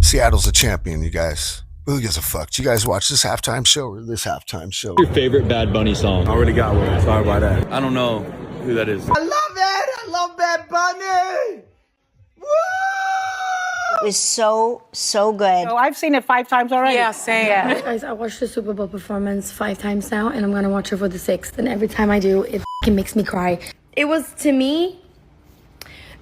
Seattle's a champion, you guys. Who gives a fuck? Do you guys watch this halftime show or this halftime show? Your favorite Bad Bunny song? I already got one. Sorry about that. I don't know who that is. I love it. I love Bad Bunny. Woo! It was so good. Oh, I've seen it 5 times already. Yeah, same. Yeah. Guys, I watched the Super Bowl performance 5 times now, and I'm gonna watch it for the 6th. And every time I do, it makes me cry. It was, to me,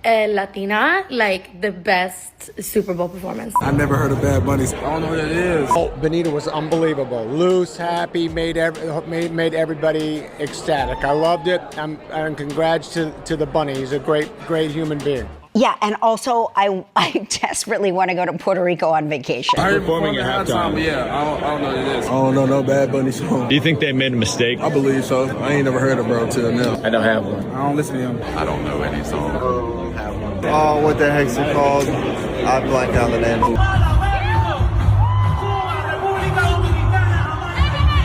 Latina, like the best Super Bowl performance. I never heard of Bad Bunny. I don't know what it is. Oh, Benita was unbelievable. Loose, happy, made everybody ecstatic. I loved it. And congrats to the bunny. He's a great human being. Yeah, and also I desperately want to go to Puerto Rico on vacation. I heard performing at halftime. Yeah, I don't know what it is. I don't know no Bad Bunny song. Do you think they made a mistake? I believe so. I ain't never heard of bro till now. I don't have one. I don't listen to him. I don't know any song. Oh, what the heck's it called? I blanked out the name.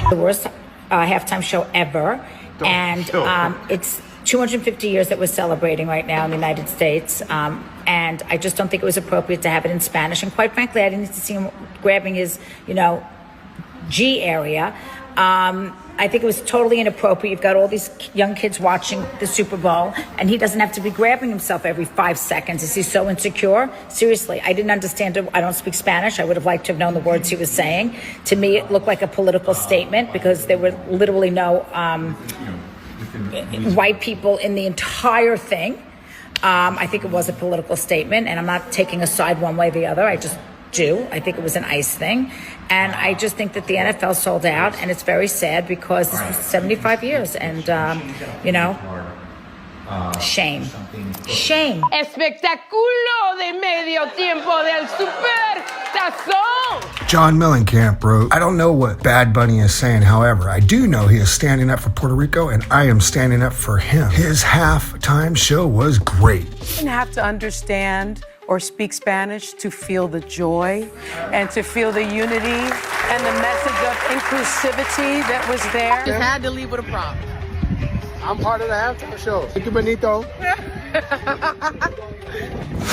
The worst halftime show ever. And it's 250 years that we're celebrating right now in the United States. And I just don't think it was appropriate to have it in Spanish. And quite frankly, I didn't need to see him grabbing his, G area. I think it was totally inappropriate. You've got all these young kids watching the Super Bowl, and he doesn't have to be grabbing himself every 5 seconds. Is he so insecure? Seriously, I didn't understand it. I don't speak Spanish. I would have liked to have known the words he was saying. To me, it looked like a political statement because there were literally no white people in the entire thing. I think it was a political statement, and I'm not taking a side one way or the other. I just do. I think it was an ICE thing. And I just think that the NFL sold out, and it's very sad because this was 75 years. And, shame. Shame. Espectáculo de medio tiempo del Super Tazón. John Mellencamp wrote, I don't know what Bad Bunny is saying. However, I do know he is standing up for Puerto Rico, and I am standing up for him. His halftime show was great. You didn't have to understand or speak Spanish to feel the joy and to feel the unity and the message of inclusivity that was there. You had to leave with a prop. I'm part of the halftime show. Thank you, Benito.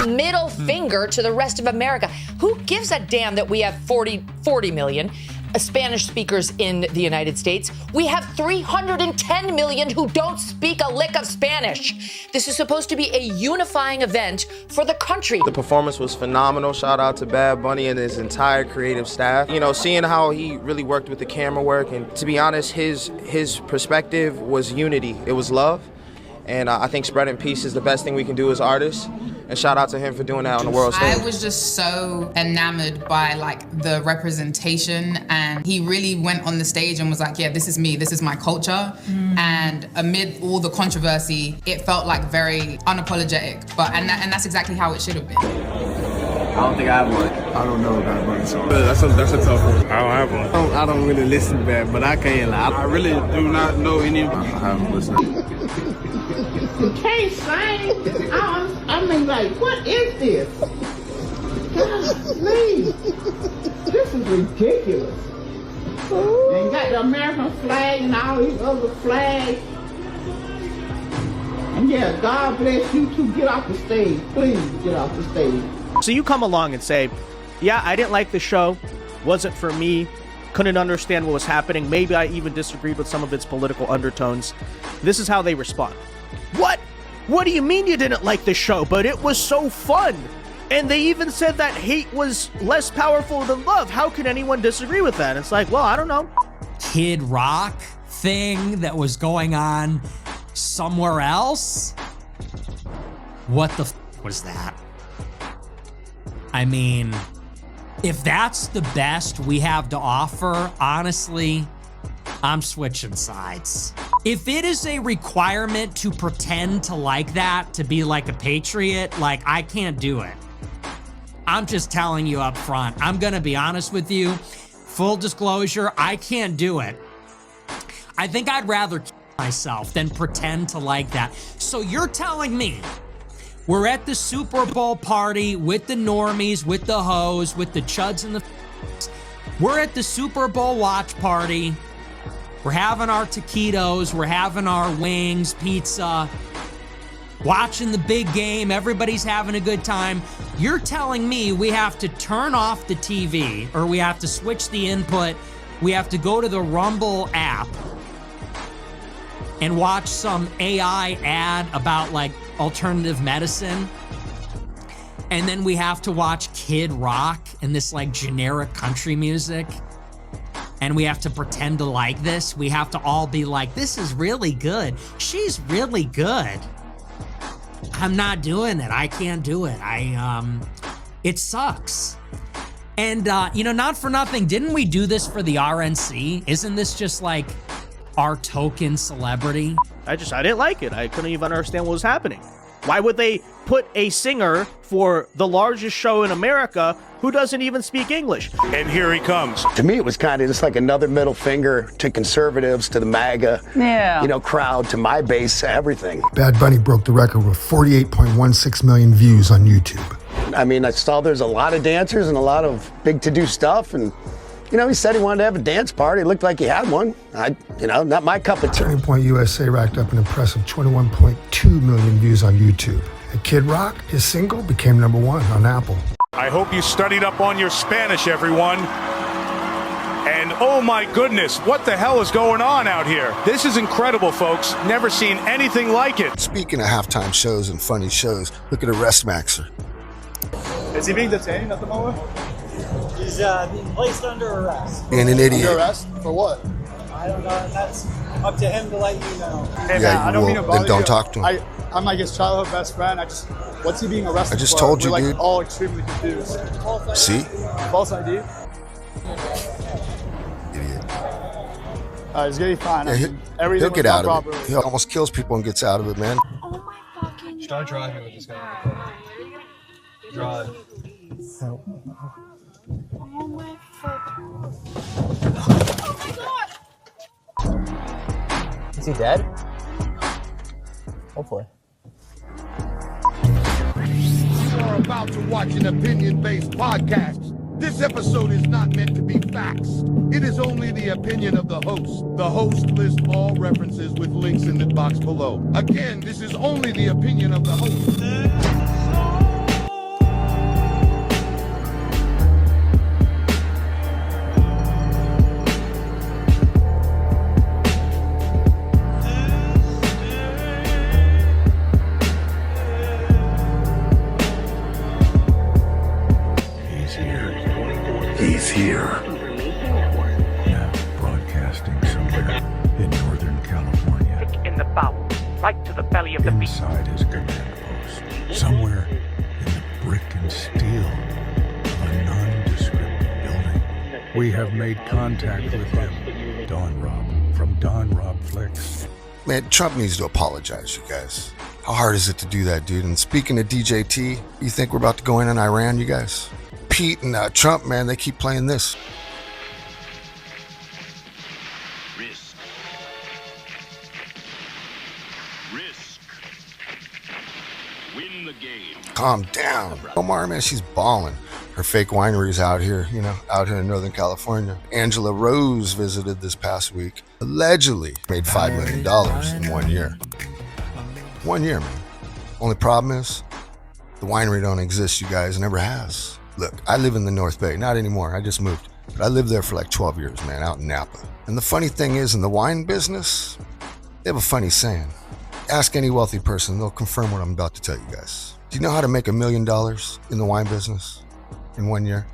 Middle finger to the rest of America. Who gives a damn that we have 40 million Spanish speakers in the United States? We have 310 million who don't speak a lick of Spanish. This is supposed to be a unifying event for the country. The performance was phenomenal. Shout out to Bad Bunny and his entire creative staff. Seeing how he really worked with the camera work, and to be honest, his perspective was unity. It was love. And I think spreading peace is the best thing we can do as artists. And shout out to him for doing that on the world stage. I was just so enamored by the representation, and he really went on the stage and was like, yeah, this is me, this is my culture. And amid all the controversy, it felt very unapologetic. And that's exactly how it should have been. I don't think I have one. I don't know Bad Bunny song. That's a tough one. I don't have one. I don't really listen to Bad, but I can't lie. I really do not know any. I haven't listened. You can't sing. I mean, what is this? Golly, this is ridiculous. And got the American flag and all these other flags. And yeah, God bless you too. Get off the stage. Please get off the stage. So you come along and say, yeah, I didn't like the show. Wasn't for me. Couldn't understand what was happening. Maybe I even disagreed with some of its political undertones. This is how they respond. What? What do you mean you didn't like the show? But it was so fun. And they even said that hate was less powerful than love. How could anyone disagree with that? It's like, well, I don't know. Kid Rock thing that was going on somewhere else? What the was that? I mean, if that's the best we have to offer, honestly, I'm switching sides. If it is a requirement to pretend to like that, to be like a patriot, I can't do it. I'm just telling you up front. I'm gonna be honest with you. Full disclosure, I can't do it. I think I'd rather kill myself than pretend to like that. So you're telling me we're at the Super Bowl party with the normies, with the hoes, with the chuds and the we're at the Super Bowl watch party. We're having our taquitos, we're having our wings, pizza, watching the big game, everybody's having a good time. You're telling me we have to turn off the TV, or we have to switch the input, we have to go to the Rumble app and watch some AI ad about like alternative medicine, and then we have to watch Kid Rock and this like generic country music, and we have to pretend to like this. We have to all be like, this is really good. She's really good. I'm not doing it. I can't do it. It sucks. And, not for nothing, didn't we do this for the RNC? Isn't this just like our token celebrity? I didn't like it. I couldn't even understand what was happening. Why would they put a singer for the largest show in America who doesn't even speak English? And here he comes. To me, it was kind of just like another middle finger to conservatives, to the MAGA, crowd, to my base, everything. Bad Bunny broke the record with 48.16 million views on YouTube. I mean, I saw there's a lot of dancers and a lot of big to-do stuff, and he said he wanted to have a dance party. It looked like he had one. Not my cup of tea. Turning Point USA racked up an impressive 21.2 million views on YouTube. And Kid Rock, his single, became #1 on Apple. I hope you studied up on your Spanish, everyone. And oh my goodness, what the hell is going on out here? This is incredible, folks. Never seen anything like it. Speaking of halftime shows and funny shows, look at Arrest Maxer. Is he being detained at the moment? He's being placed under arrest. Being an idiot. Under arrest? For what? I don't know. That's up to him to let you know. Hey, yeah, man, I don't mean to bother then don't you. talk to him. I'm like his childhood best friend. What's he being arrested for? I just told you, We're dude. all extremely confused. See? False ID? Idiot. He's getting fine. Yeah, he'll get out of it. He almost kills people and gets out of it, man. Start driving with this guy. Drive. Help. Oh my God. Is he dead? Hopefully. You are about to watch an opinion-based podcast. This episode is not meant to be facts. It is only the opinion of the host. The host lists all references with links in the box below. Again, this is only the opinion of the host. He's here. Now broadcasting somewhere in Northern California. Kick in the bowel, right to the belly of the beast. Inside his command post. Somewhere in the brick and steel of a nondescript building. We have made contact with him. Don Rob from Rob Flixx. Man, Trump needs to apologize, you guys. How hard is it to do that, dude? And speaking of DJT, you think we're about to go in on Iran, you guys? Pete and Trump, man, they keep playing this. Risk. Win the game. Calm down. Omar, man, she's balling. Her fake winery's out here, out here in Northern California. Angela Rose visited this past week. Allegedly made $5 million in 1 year. 1 year, man. Only problem is, the winery don't exist, you guys. It never has. Look, I live in the North Bay. Not anymore. I just moved. But I lived there for like 12 years, man, out in Napa. And the funny thing is, in the wine business, they have a funny saying. Ask any wealthy person, they'll confirm what I'm about to tell you guys. Do you know how to make $1 million in the wine business in 1 year?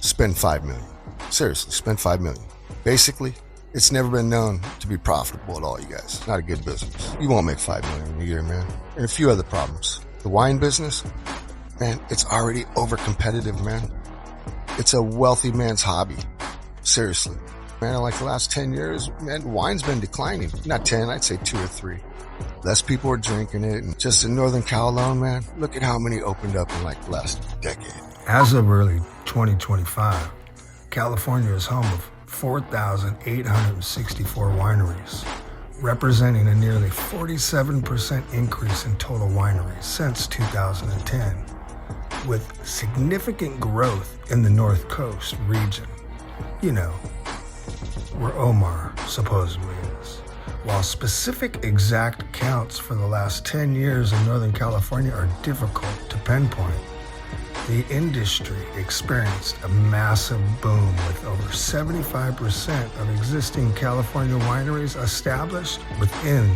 Spend $5 million. Seriously, spend $5 million. Basically, it's never been known to be profitable at all, you guys. Not a good business. You won't make $5 million in a year, man. And a few other problems. The wine business, man, it's already over competitive, man. It's a wealthy man's hobby. Seriously. Man, in like the last 10 years, man, wine's been declining. Not 10, I'd say 2 or 3. Less people are drinking it. And just in Northern Cal alone, man, look at how many opened up in like the last decade. As of early 2025, California is home of 4,864 wineries, representing a nearly 47% increase in total wineries since 2010, with significant growth in the North Coast region, where Omar supposedly is. While specific exact counts for the last 10 years in Northern California are difficult to pinpoint, the industry experienced a massive boom with over 75% of existing California wineries established within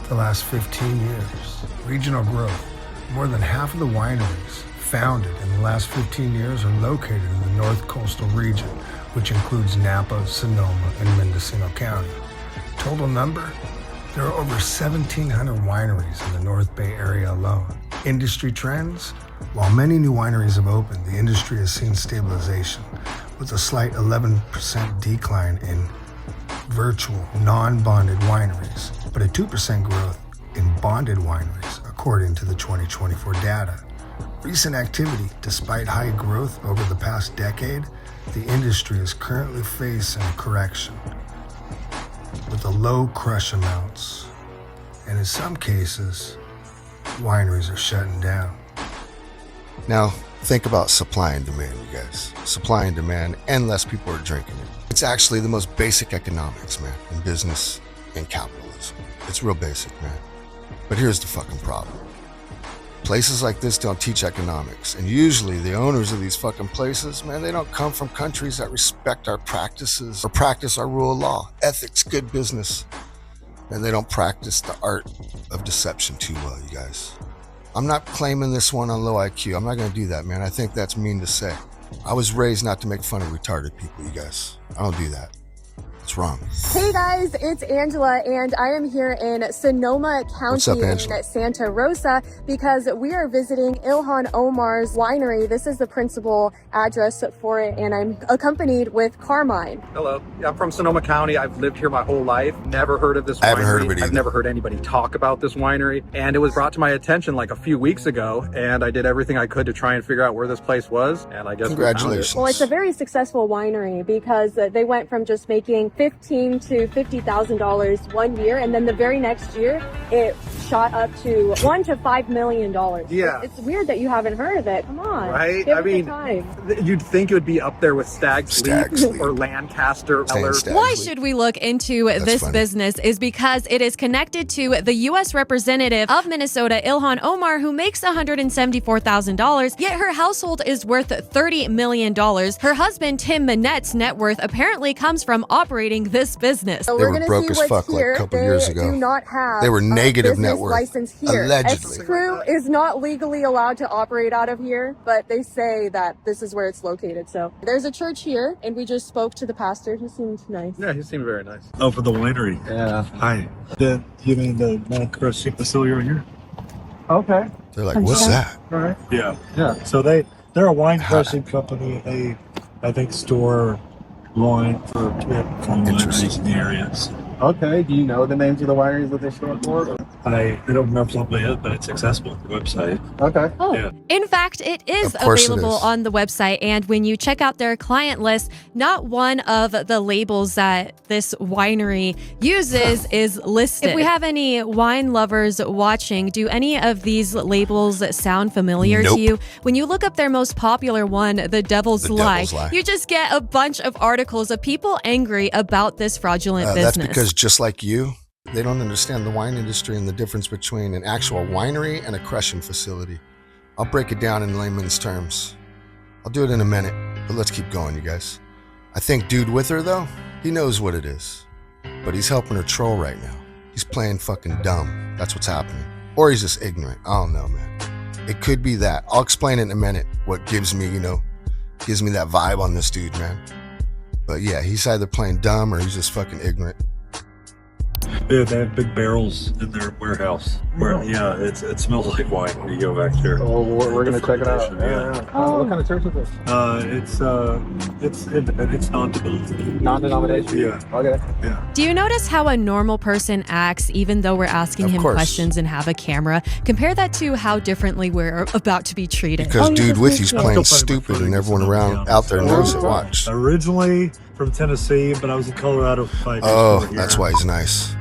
the last 15 years. Regional growth. More than half of the wineries founded in the last 15 years are located in the North Coastal region, which includes Napa, Sonoma, and Mendocino County. Total number? There are over 1,700 wineries in the North Bay area alone. Industry trends? While many new wineries have opened, the industry has seen stabilization, with a slight 11% decline in virtual, non-bonded wineries, but a 2% growth in bonded wineries, according to the 2024 data. Recent activity, despite high growth over the past decade, the industry is currently facing a correction with the low crush amounts, and in some cases, wineries are shutting down. Now, think about supply and demand, you guys. Supply and demand, and less people are drinking it. It's actually the most basic economics, man, in business and capitalism. It's real basic, man. But here's the fucking problem. Places like this don't teach economics, and usually the owners of these fucking places, man, they don't come from countries that respect our practices or practice our rule of law, ethics, good business, and they don't practice the art of deception too well, you guys. I'm not claiming this one on low IQ. I'm not gonna do that, man. I think that's mean to say. I was raised not to make fun of retarded people, you guys. I don't do that. It's wrong. Hey guys, it's Angela, and I am here in Sonoma County in Santa Rosa because we are visiting Ilhan Omar's winery. This is the principal address for it, and I'm accompanied with Carmine. Hello. I'm from Sonoma County. I've lived here my whole life. Never heard of this winery. I haven't heard of it either. I've never heard anybody talk about this winery, and it was brought to my attention like a few weeks ago, and I did everything I could to try and figure out where this place was, and I guess congratulations. Well, it's a very successful winery because they went from just making $15,000 to $50,000 one year, and then the very next year it shot up to $1 to $5 million. Yeah, it's weird that you haven't heard of it. Come on, right? Give I it the mean, time. You'd think it would be up there with Stag's Leap or Lancaster. Why should we look into this business is because it is connected to the U.S. representative of Minnesota, Ilhan Omar, who makes $174,000, yet her household is worth $30 million. Her husband, Tim Manette's net worth apparently comes from operating this business. So they were broke as fuck like a couple years ago. Do not have they were negative net worth. License here. Allegedly. Crew is not legally allowed to operate out of here, but they say that this is where it's located. So there's a church here, and we just spoke to the pastor. He seemed nice. Yeah, he seemed very nice. Oh, for the winery. Yeah. Hi. You mean the crushing facility over here? Okay. They're like, what's that? All right. Yeah. Yeah. So they're a wine crushing company. They, I think, store wine for from wineries in the areas. Okay. Do you know the names of the wineries that they store for? I don't remember off the head, but it's accessible on the website. Okay. Oh. Yeah. In fact, it is available on the website, and when you check out their client list, not one of the labels that this winery uses is listed. If we have any wine lovers watching, do any of these labels sound familiar to you? When you look up their most popular one, The Devil's Lie, you just get a bunch of articles of people angry about this fraudulent business. That's because just like you, they don't understand the wine industry and the difference between an actual winery and a crushing facility. I'll break it down in layman's terms. I'll do it in a minute, but let's keep going, you guys. I think dude with her, though, he knows what it is. But he's helping her troll right now. He's playing fucking dumb. That's what's happening. Or he's just ignorant. I don't know, man. It could be that. I'll explain it in a minute, what gives me that vibe on this dude, man. But yeah, he's either playing dumb or he's just fucking ignorant. Yeah, they have big barrels in their warehouse. Yeah, it smells like wine when you go back there. Oh, we're gonna check it out. Yeah. What kind of church is this? It's non-denominational. Non-denominational. Yeah. Okay. Yeah. Do you notice how a normal person acts even though we're asking him questions and have a camera? Compare that to how differently we're about to be treated. Because dude with you's playing stupid and everyone around out there knows it. Watch. Originally from Tennessee, but I was in Colorado for 5 years. Oh, that's why he's nice.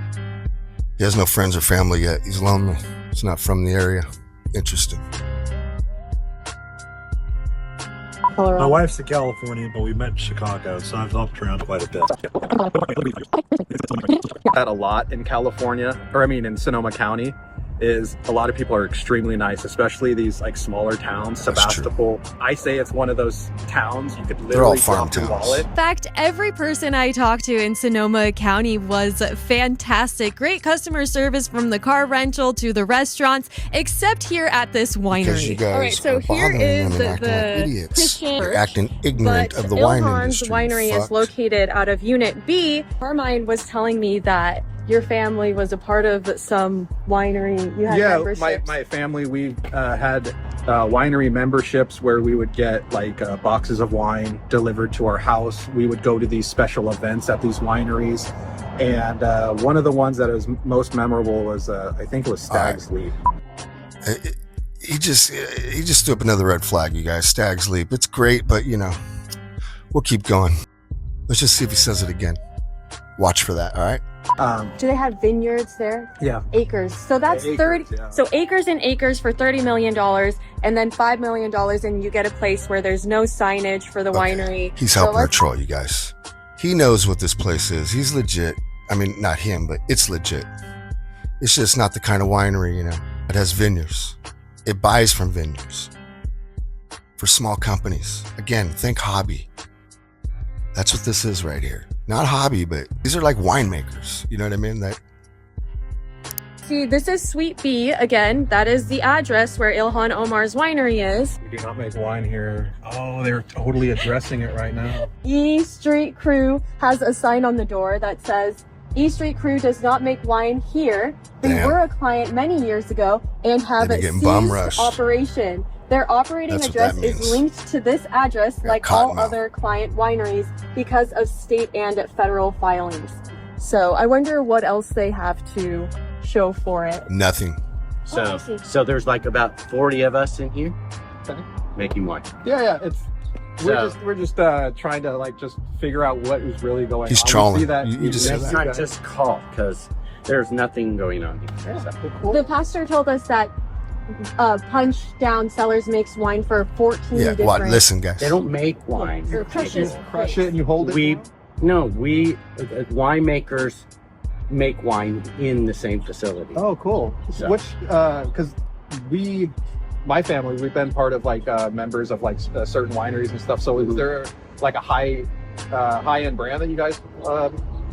He has no friends or family yet. He's lonely. He's not from the area. Interesting. My wife's a Californian, but we met in Chicago, so I've hopped around quite a bit. That a lot in California, or I mean in Sonoma County, is a lot of people are extremely nice, especially these like smaller towns. Sebastopol, I say it's one of those towns you could literally drop your wallet. In fact, every person I talked to in Sonoma County was fantastic. Great customer service from the car rental to the restaurants, except here at this winery. You guys All right, so are here bothering is them and acting like the idiots. Christian You're church, acting ignorant of the wine Ilhan's industry. winery is located out of Unit B. Carmine was telling me that your family was a part of some winery. You had memberships. my family, we had winery memberships where we would get like boxes of wine delivered to our house. We would go to these special events at these wineries. And one of the ones that was most memorable was, I think it was Stag's Leap. He just threw up another red flag, you guys. Stag's Leap. It's great, but you know, we'll keep going. Let's just see if he says it again. Watch for that, all right? Do they have vineyards there? Yeah. Acres. So that's Acres, 30. yeah. So acres and acres for $30 million, and then $5 million, and you get a place where there's no signage for the winery. He's helping her troll, you guys. He knows what this place is. He's legit. I mean, not him, but it's legit. It's just not the kind of winery, you know. It has vineyards. It buys from vineyards. For small companies. Again, think hobby. That's what this is right here. Not hobby, but these are like winemakers. You know what I mean? See, this is Suite B. Again, that is the address where Ilhan Omar's winery is. We do not make wine here. Oh, they're totally addressing it right now. E Street Crew has a sign on the door that says, E Street Crew does not make wine here. They were a client many years ago and have a ceased operation. Their operating address is linked to this address like all other client wineries because of state and federal filings. So I wonder what else they have to show for it. Nothing. So there's like about 40 of us in here making wine. Yeah, we're just trying to like just figure out what is really going on. He's trolling. You just it's not just call because there's nothing going on here. The pastor told us that Punch Down Cellars makes wine for 14 different... Listen, guys. They don't make wine. Or crush it. Crush it and you hold it? We winemakers make wine in the same facility. Oh, cool. So. Which, because my family, we've been part of like members of like certain wineries and stuff. So is there like a high-end brand that you guys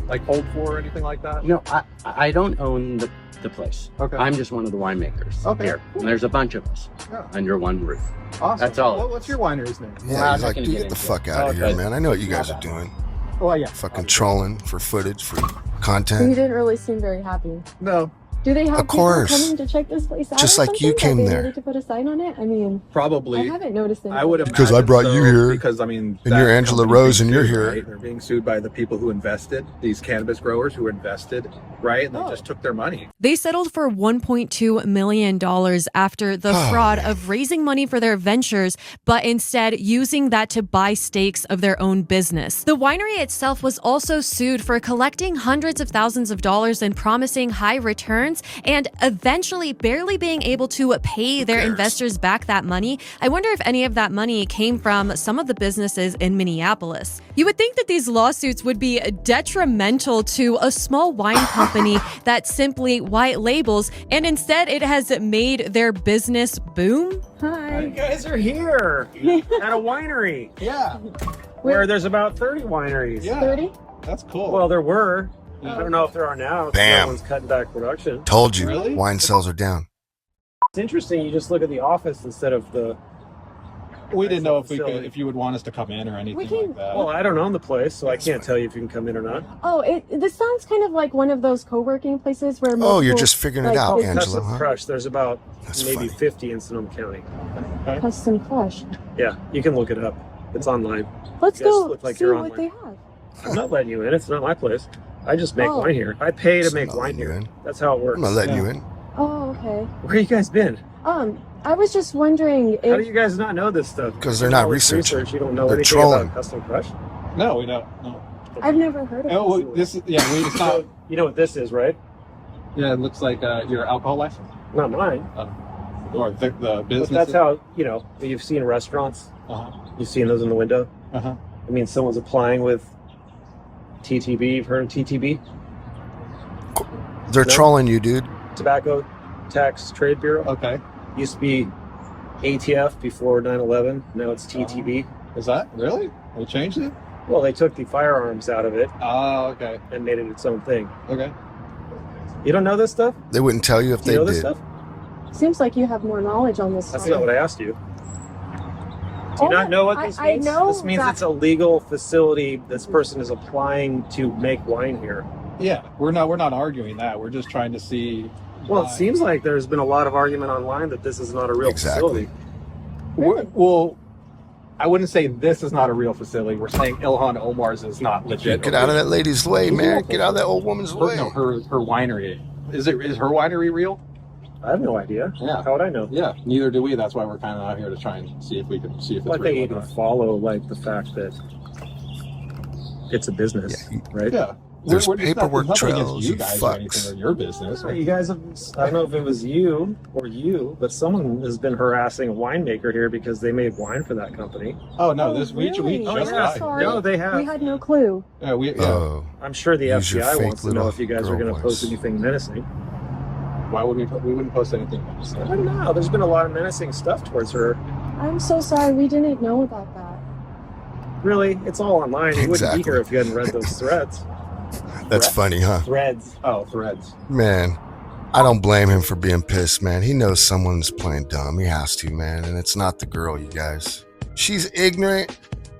like hold for or anything like that? No, I don't own the place. Okay. I'm just one of the winemakers. Okay. Here. And there's a bunch of us under one roof. Awesome. That's all. What's your winery's name? Yeah, he's like, dude, get the fuck out of here, man. I know what you guys are doing. Well, yeah. Fucking trolling for footage, for You content. didn't really seem very happy. No. Do they have Of course. people coming to check this place out? Just or like you something? came Are they there. ready to put a sign on it? I mean, Probably. I haven't noticed anything. I would imagine Because I brought you here. Because I mean, and you're Angela Rose, and you're here. Right? They're being sued by the people who invested, these cannabis growers who invested, right? And they just took their money. They settled for $1.2 million after the fraud of raising money for their ventures, but instead using that to buy stakes of their own business. The winery itself was also sued for collecting hundreds of thousands of dollars and promising high returns, and eventually barely being able to pay their investors back that money. I wonder if any of that money came from some of the businesses in Minneapolis. You would think that these lawsuits would be detrimental to a small wine company that simply white labels, and instead it has made their business boom. Hi. You guys are here at a winery. Yeah. Where there's about 30 wineries. Yeah. 30? That's cool. Well, there were. I don't know if there are now. Bam. Everyone's cutting back production. Told you. Really? Wine sales are down. It's interesting. You just look at the office instead of the. We didn't know if you would want us to come in or anything like that. Well, I don't own the place, so I can't tell you if you can come in or not. Oh, this sounds kind of like one of those co-working places where You're just figuring it out, Angela. Custom Huh? Crush. There's about maybe funny. 50 in Sonoma County. Custom Crush. Yeah, you can look it up. It's online. Let's You guys go look like see you're what online. they have. I'm not letting you in. It's not my place. I just make wine here. I pay to make wine here. That's how it works. I'm not letting you in. Oh, okay. Where you guys been? I was just wondering How do if you guys not know this stuff? Because they're not All this researching. research, you don't know They're anything trolling. about Custom Crush? No, we don't. No. I've never heard of Oh, this. this is it's not. You know what this is, right? Yeah, it looks like your alcohol license. Not mine. Or the business. But that's how, you've seen restaurants. You've seen those in the window. I mean, someone's applying with TTB. You've heard of TTB? They're trolling you, dude. Tobacco Tax Trade Bureau. Okay. Used to be ATF before 9/11. Now it's TTB. Is that really? They changed it? Well, they took the firearms out of it. Oh, okay. And made it its own thing. Okay. You don't know this stuff? They wouldn't tell you if Do you they know this did. stuff? Seems like you have more knowledge on this. That's not what I asked you. Do you not know what this means? I know this means that- it's a legal facility. This person is applying to make wine here. Yeah, we're not arguing that. We're just trying to see. Well, it seems like there's been a lot of argument online that this is not a real facility. Well, I wouldn't say this is not a real facility. We're saying Ilhan Omar's is not legit. Get out of that lady's way, man. Get out of that old woman's way. No, her winery. Is her winery real? I have no idea. Yeah. How would I know? Yeah, neither do we. That's why we're kind of out here to try and see if we can see if it's Well, I think real. you can follow the fact that it's a business, right? Yeah. There's We're just paperwork nothing against trails, you you guys or fucks. anything or your business. You guys have, I don't know if it was you or you, but someone has been harassing a winemaker here because they made wine for that company. Oh no, Really? we Oh, just yeah, got. sorry. No, they have. We had no clue. Yeah, I'm sure the Use your FBI fake wants to know little if you guys are girl going to post voice. anything menacing. Why would we wouldn't post anything? I don't know. There's been a lot of menacing stuff towards her. I'm so sorry. We didn't know about that. Really, it's all online. You wouldn't be Exactly. here if you hadn't read those threads. That's funny, huh? Threads. Oh, threads. Man, I don't blame him for being pissed, man. He knows someone's playing dumb. He has to, man. And it's not the girl, you guys. She's ignorant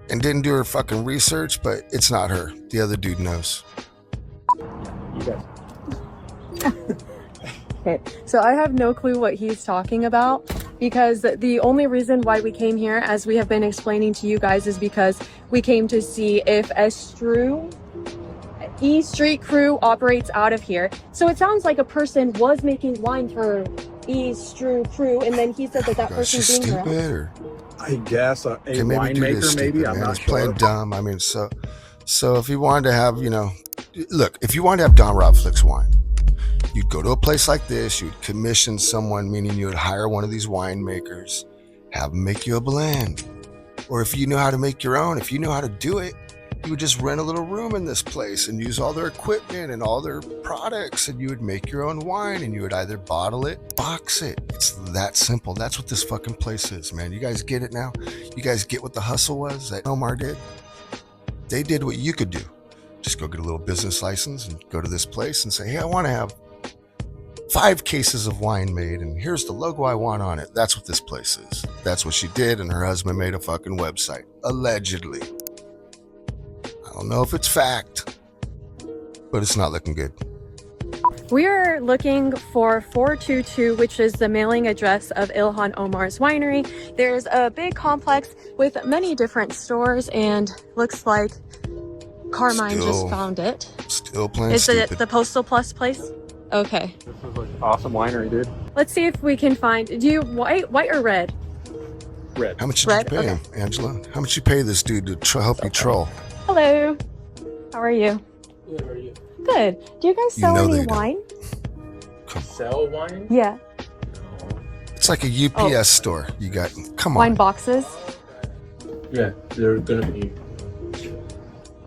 and didn't do her fucking research, but it's not her. The other dude knows. You guys. Okay, so I have no clue what he's talking about because the only reason why we came here, as we have been explaining to you guys, is because we came to see if E Street Crew operates out of here. So it sounds like a person was making wine for E Street Crew, and then he said that Is she person being stupid harassed. or I guess a can maybe do this winemaker, stupid, maybe. I'm man. not He's sure. playing dumb. I mean, so if you wanted to have, look, if you wanted to have Don Rob Flixx wine, you'd go to a place like this, you'd commission someone, meaning you would hire one of these winemakers, have them make you a blend. Or if you know how to make your own, if you know how to do it, you would just rent a little room in this place and use all their equipment and all their products, and you would make your own wine, and you would either bottle it, box it. It's that simple. That's what this fucking place is, man. You guys get it now? You guys get what the hustle was that Omar did? They did what you could do. Just go get a little business license and go to this place and say, hey, I want to have 5 cases of wine made, and here's the logo I want on it. That's what this place is. That's what she did, and her husband made a fucking website. Allegedly. I don't know if it's fact, but it's not looking good. We are looking for 422, which is the mailing address of Ilhan Omar's winery. There's a big complex with many different stores, and looks like Carmine just found it. Still playing Is stupid. it the Postal Plus place? Okay. This is an awesome winery, dude. Let's see if we can find. Do you white or red? Red. How much did Red? you pay him, Angela? How much you pay this dude to help you troll? Hello. How are you? Good, how are you? Good. Do you guys sell know any they don't. wine? Sell wine? Yeah. It's like a UPS store. You got, come Wine on. boxes. Yeah, they're gonna be.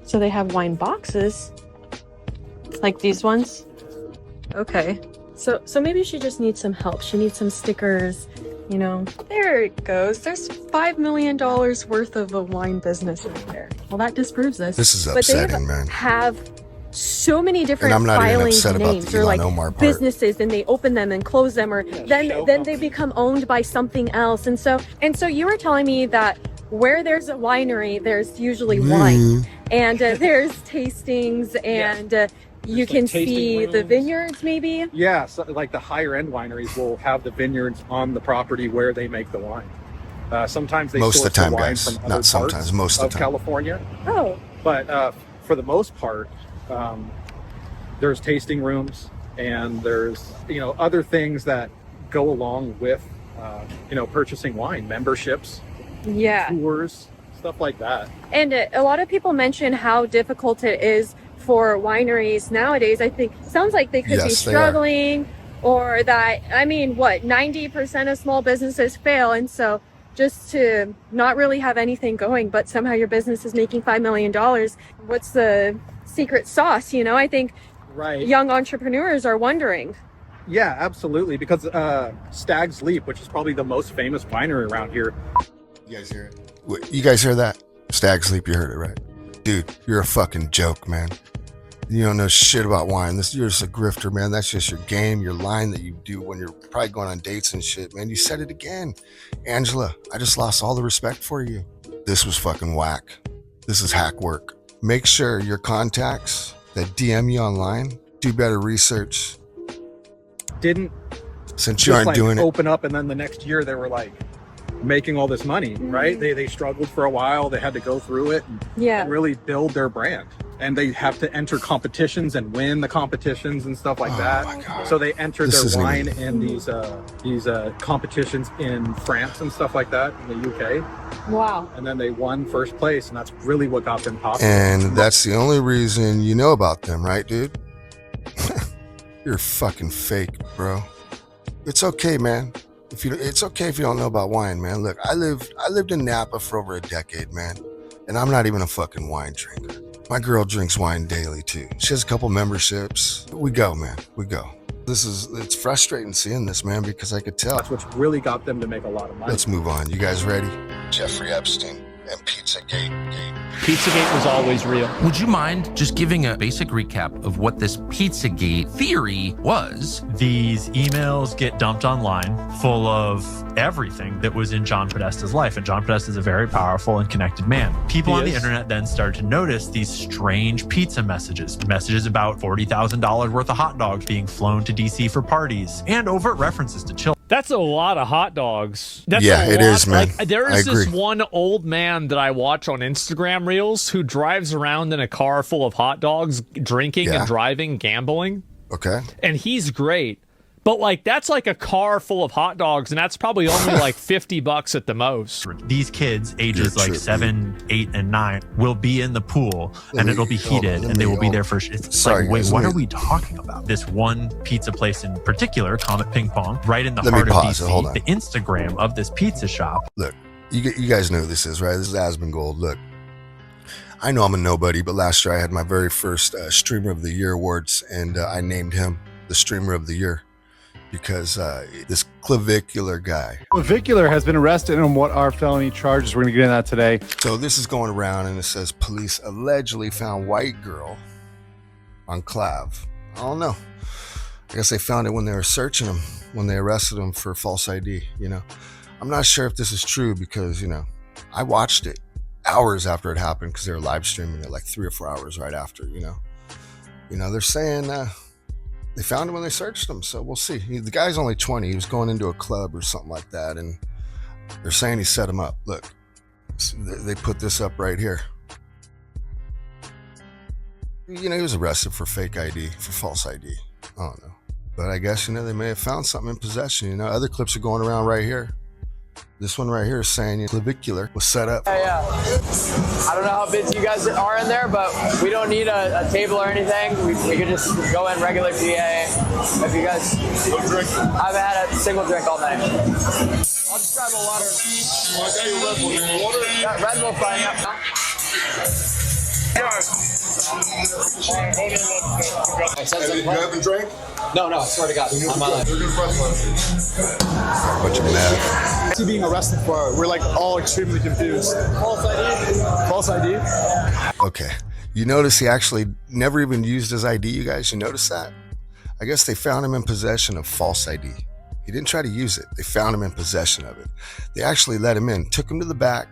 So they have wine boxes, like these ones. Okay. So maybe she just needs some help. She needs some stickers. There it goes. There's $5 million worth of a wine business right there. Well, that disproves this. This is But upsetting, they man. have so many different And I'm not even filing upset about names the or Elon like Omar part. businesses, and they open them and close them, or then they become owned by something else. And so you were telling me that where there's a winery, there's usually wine, and there's tastings, and you can see the vineyards, maybe. Yeah, so like the higher end wineries will have the vineyards on the property where they make the wine. Sometimes they Most of source the time, wine guys. from other Not sometimes, parts most of the time. California. Oh. But for the most part, there's tasting rooms, and there's other things that go along with purchasing wine, memberships, Yeah. tours, stuff like that. And a lot of people mention how difficult it is for wineries nowadays. I think sounds like they could be Yes, they are. struggling or that, I mean, what, 90% of small businesses fail. And so just to not really have anything going, but somehow your business is making $5 million, what's the secret sauce? You know, I think young entrepreneurs are wondering. Yeah, absolutely. Because Stag's Leap, which is probably the most famous winery around here. You guys hear it? You guys hear that? Stag's Leap, you heard it, right? Dude, you're a fucking joke, man. You don't know shit about wine. You're just a grifter, man. That's just your game, your line that you do when you're probably going on dates and shit, man. You said it again. Angela, I just lost all the respect for you. This was fucking whack. This is hack work. Make sure your contacts that DM you online do better research. Didn't since you aren't doing it. Open up, and then the next year they were like making all this money, right? They struggled for a while. They had to go through it and really build their brand. And they have to enter competitions and win the competitions and stuff like that. So they entered their wine in these competitions in France and stuff like that, in the UK. Wow. And then they won first place, and that's really what got them popular. And that's the only reason you know about them, right, dude? You're fucking fake, bro. It's okay, man. It's okay if you don't know about wine, man. Look, I lived in Napa for over a decade, man. And I'm not even a fucking wine drinker. My girl drinks wine daily too. She has a couple memberships. We go, man. We go. It's frustrating seeing this, man, because I could tell. That's what's really got them to make a lot of money. Let's move on. You guys ready? Jeffrey Epstein and Pizzagate. Pizzagate was always real. Would you mind just giving a basic recap of what this Pizzagate theory was? These emails get dumped online full of everything that was in John Podesta's life. And John Podesta is a very powerful and connected man. People on the internet then started to notice these strange pizza messages about $40,000 worth of hot dogs being flown to DC for parties, and overt references to children. That's a lot of hot dogs. That's it is, man. Like, there is this one old man that I watch on Instagram Reels who drives around in a car full of hot dogs, drinking and driving, gambling. Okay. And he's great. But like, that's like a car full of hot dogs, and that's probably only like $50 at the most. These kids, ages like 7, 8, and 9, will be in the pool, and it'll be heated, and they will be there for. It's like, wait, what are we talking about? This one pizza place in particular, Comet Ping Pong, right in the heart of DC. The Instagram of this pizza shop. Look, you guys know who this is, right? This is Asmongold. Look, I know I'm a nobody, but last year I had my very first Streamer of the Year awards, and I named him the Streamer of the Year. Because this Clavicular guy. Clavicular has been arrested on what are felony charges. We're going to get into that today. So this is going around, and it says police allegedly found white girl on Clav. I don't know. I guess they found it when they were searching him, when they arrested him for false ID, you know. I'm not sure if this is true because, you know, I watched it hours after it happened because they were live streaming it like 3 or 4 hours right after, you know. You know, they're saying... they found him when they searched him, so we'll see. The guy's only 20. He was going into a club or something like that, and they're saying he set him up. Look, they put this up right here. You know, he was arrested for fake ID, for false ID. I don't know. But I guess, you know, they may have found something in possession. You know, other clips are going around right here. This one right here is saying Clavicular was set up. Yeah. I don't know how busy you guys are in there, but we don't need a table or anything. We could just go in regular PA. If you guys... No drink? I haven't had a single drink all night. I'll just grab a water. I got you Red Bull. You want water? Got Red Bull fine, yeah. Have you haven't drank? No, I swear to God. On my life. Bunch of mad. What's he being arrested for? We're like all extremely confused. False ID? False ID? Okay. You notice he actually never even used his ID, you guys? You notice that? I guess they found him in possession of false ID. He didn't try to use it. They found him in possession of it. They actually let him in, took him to the back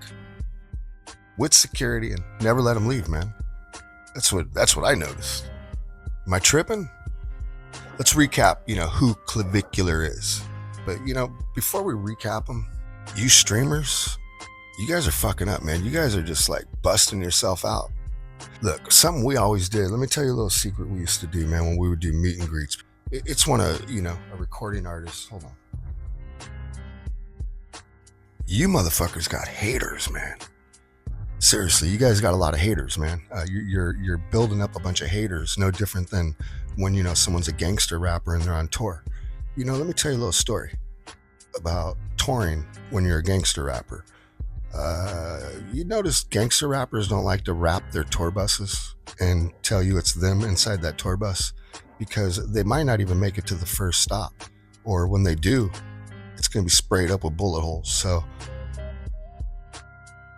with security, and never let him leave, man. That's what I noticed. Am I tripping? Let's recap, you know, who Clavicular is. But, you know, before we recap them, you streamers, you guys are fucking up, man. You guys are just like busting yourself out. Look, something we always did. Let me tell you a little secret we used to do, man, when we would do meet and greets. It's one of, you know, a recording artist. Hold on. You motherfuckers got haters, man. Seriously, you guys got a lot of haters, man. You're building up a bunch of haters, no different than when, you know, someone's a gangster rapper and they're on tour. let me tell you a little story about touring when you're a gangster rapper. You notice gangster rappers don't like to wrap their tour buses and tell you it's them inside that tour bus, because they might not even make it to the first stop, or when they do, it's going to be sprayed up with bullet holes. So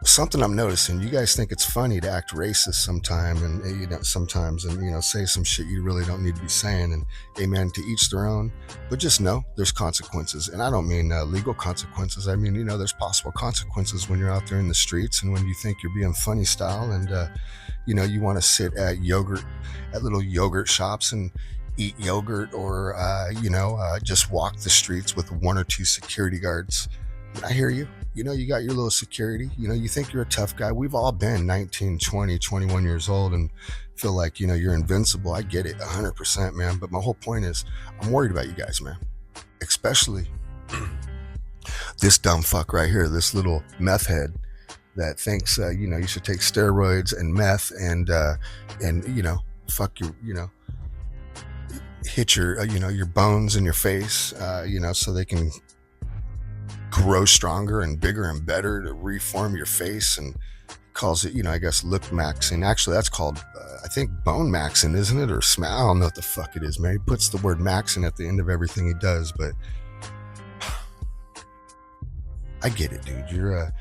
something I'm noticing, you guys think it's funny to act racist sometimes and say some shit you really don't need to be saying, and amen, to each their own. But just know there's consequences, and I don't mean legal consequences. I mean, there's possible consequences when you're out there in the streets and when you think you're being funny style, and you want to sit at little yogurt shops and eat yogurt, or just walk the streets with 1 or 2 security guards. I hear you. You got your little security. You think you're a tough guy. We've all been 19, 20, 21 years old and feel like, you're invincible. I get it 100%, man. But my whole point is, I'm worried about you guys, man. Especially this dumb fuck right here, this little meth head that thinks, you should take steroids and meth and fuck your, hit your, your bones in your face, so they can grow stronger and bigger and better to reform your face, and calls it, I guess, look maxing. Actually, that's called, I think, bone maxing, isn't it? Or I don't know what the fuck it is, man. He puts the word maxing at the end of everything he does, but I get it, dude.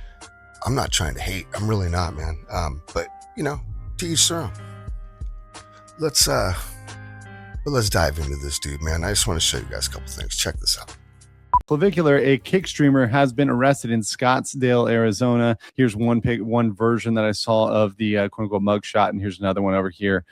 I'm not trying to hate. I'm really not, man. But, to each their own. Let's dive into this, dude, man. I just want to show you guys a couple things. Check this out. Clavicular, a kick streamer, has been arrested in Scottsdale, Arizona. Here's one version that I saw of the quote-unquote mugshot, and here's another one over here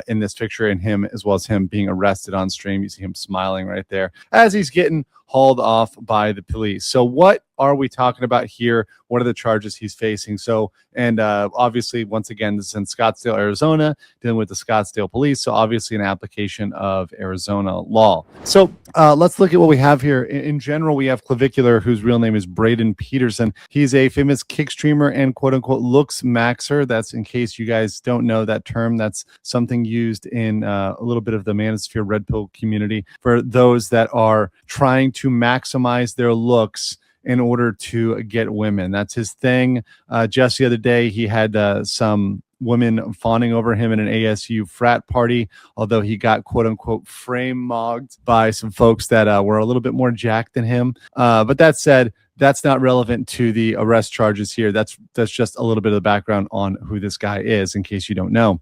in this picture, and him, as well as him being arrested on stream. You see him smiling right there as he's getting hauled off by the police. So what are we talking about here? What are the charges he's facing? So, and obviously, once again, this is in Scottsdale, Arizona, dealing with the Scottsdale police. So obviously an application of Arizona law. So let's look at what we have here. In general, we have Clavicular, whose real name is Braden Peterson. He's a famous kick streamer and quote unquote looks maxer. That's, in case you guys don't know that term, that's something used in a little bit of the manosphere red pill community for those that are trying to maximize their looks in order to get women. That's his thing. Just the other day, he had some women fawning over him in an ASU frat party, although he got quote unquote frame mogged by some folks that were a little bit more jacked than him. But that said, that's not relevant to the arrest charges here. That's just a little bit of the background on who this guy is, in case you don't know.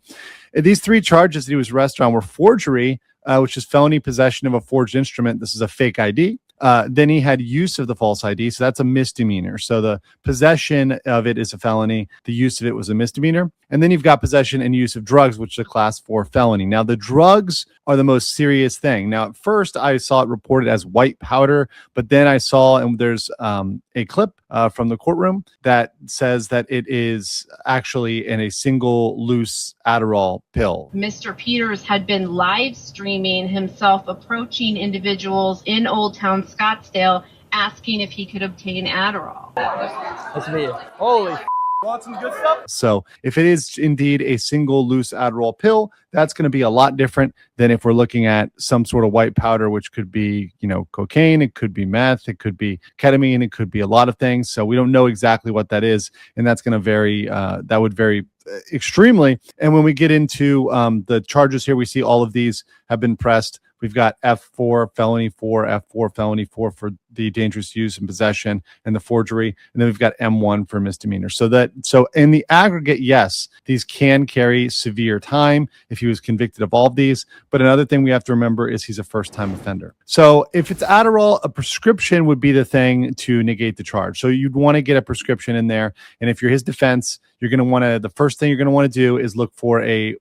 These 3 charges that he was arrested on were forgery, which is felony possession of a forged instrument. This is a fake ID. Then he had use of the false ID, so that's a misdemeanor. So the possession of it is a felony. The use of it was a misdemeanor. And then you've got possession and use of drugs, which is a class 4 felony. Now, the drugs are the most serious thing. Now, at first, I saw it reported as white powder, but then I saw, and there's a clip from the courtroom that says that it is actually in a single loose Adderall pill. Mr. Peters had been live streaming himself approaching individuals in Old Town Scottsdale asking if he could obtain Adderall. That's me. Holy want some good stuff? So if it is indeed a single loose Adderall pill, that's going to be a lot different than if we're looking at some sort of white powder, which could be, cocaine, it could be meth, it could be ketamine, it could be a lot of things. So we don't know exactly what that is, and that's going to vary. That would vary extremely. And when we get into the charges here, we see all of these have been pressed. We've got F4 felony 4, F4 felony 4 for the dangerous use and possession and the forgery, and then we've got M1 for misdemeanor. So in the aggregate, yes, these can carry severe time if he was convicted of all of these. But another thing we have to remember is he's a first-time offender. So if it's Adderall, a prescription would be the thing to negate the charge. So you'd want to get a prescription in there, and if you're his defense, you're going to want to, the first thing you're going to want to do is look for a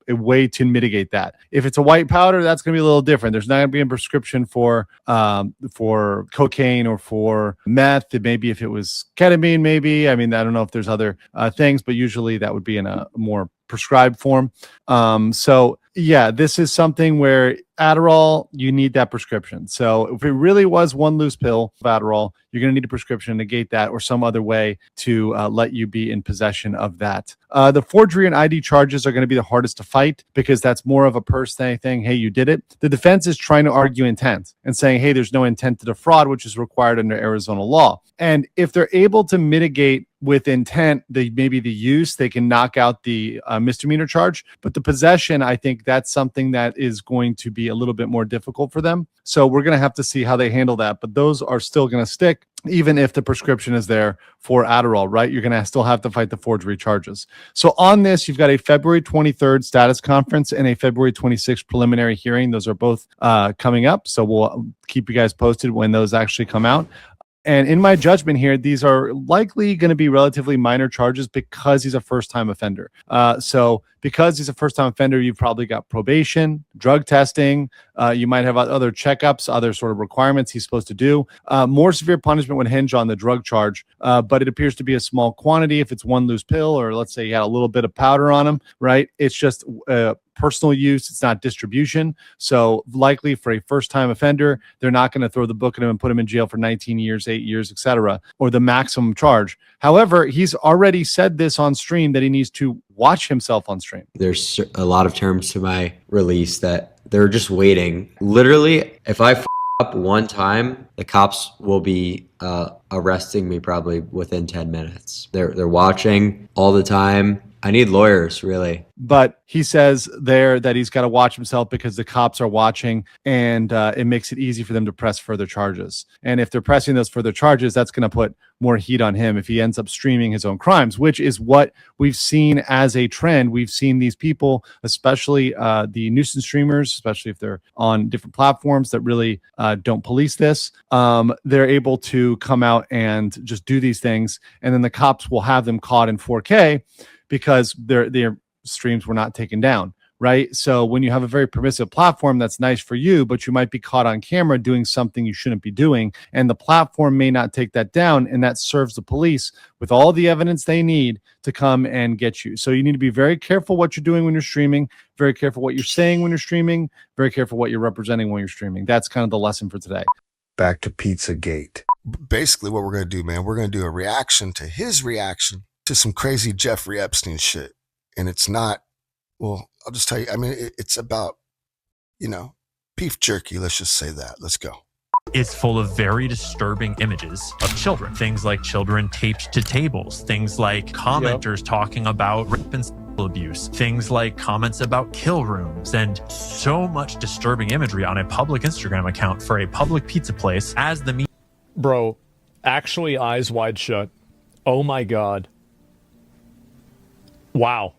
way to mitigate that. If it's a white powder, that's going to be a little different. There's not going to be a prescription for cocaine or for meth. Maybe if it was ketamine, maybe. I mean, I don't know if there's other things, but usually that would be in a more prescribed form. So yeah, this is something where Adderall, you need that prescription. So if it really was one loose pill of Adderall, you're going to need a prescription to negate that or some other way to let you be in possession of that. The forgery and ID charges are going to be the hardest to fight because that's more of a per se thing. Hey, you did it. The defense is trying to argue intent and saying, hey, there's no intent to defraud, which is required under Arizona law. And if they're able to mitigate with intent, maybe the use, they can knock out the misdemeanor charge. But the possession, I think that's something that is going to be a little bit more difficult for them. So we're going to have to see how they handle that. But those are still going to stick, even if the prescription is there for Adderall, right? You're going to still have to fight the forgery charges. So on this, you've got a February 23rd status conference and a February 26th preliminary hearing. Those are both coming up. So we'll keep you guys posted when those actually come out. And in my judgment here, these are likely going to be relatively minor charges because he's a first-time offender. So because he's a first-time offender, you've probably got probation, drug testing. You might have other checkups, other sort of requirements he's supposed to do. More severe punishment would hinge on the drug charge, but it appears to be a small quantity. If it's one loose pill, or let's say he had a little bit of powder on him, right? It's just personal use. It's not distribution. So likely for a first-time offender, they're not going to throw the book at him and put him in jail for 19 years, 8 years, etc., or the maximum charge. However, he's already said this on stream that he needs to watch himself on stream. There's a lot of terms to my release that they're just waiting. Literally, if I up one time, the cops will be arresting me probably within 10 minutes. They're watching all the time. I need lawyers, really. But he says there that he's got to watch himself because the cops are watching, and it makes it easy for them to press further charges. And if they're pressing those further charges, that's going to put more heat on him if he ends up streaming his own crimes, which is what we've seen as a trend. We've seen these people, especially the nuisance streamers, especially if they're on different platforms that really don't police this. They're able to come out and just do these things, and then the cops will have them caught in 4K because their streams were not taken down, right? So when you have a very permissive platform, that's nice for you, but you might be caught on camera doing something you shouldn't be doing, and the platform may not take that down, and that serves the police with all the evidence they need to come and get you. So you need to be very careful what you're doing when you're streaming, very careful what you're saying when you're streaming, very careful what you're representing when you're streaming. That's kind of the lesson for today. Back to Pizzagate. Basically what we're going to do, man, we're going to do a reaction to his reaction to some crazy Jeffrey Epstein shit. And it's not, well, I'll just tell you, I mean, it's about, beef jerky. Let's just say that. Let's go. It's full of very disturbing images of children. Things like children taped to tables. Things like commenters talking about rape and sexual abuse. Things like comments about kill rooms. And so much disturbing imagery on a public Instagram account for a public pizza place as the media. Bro, actually eyes wide shut. Oh my God. Wow.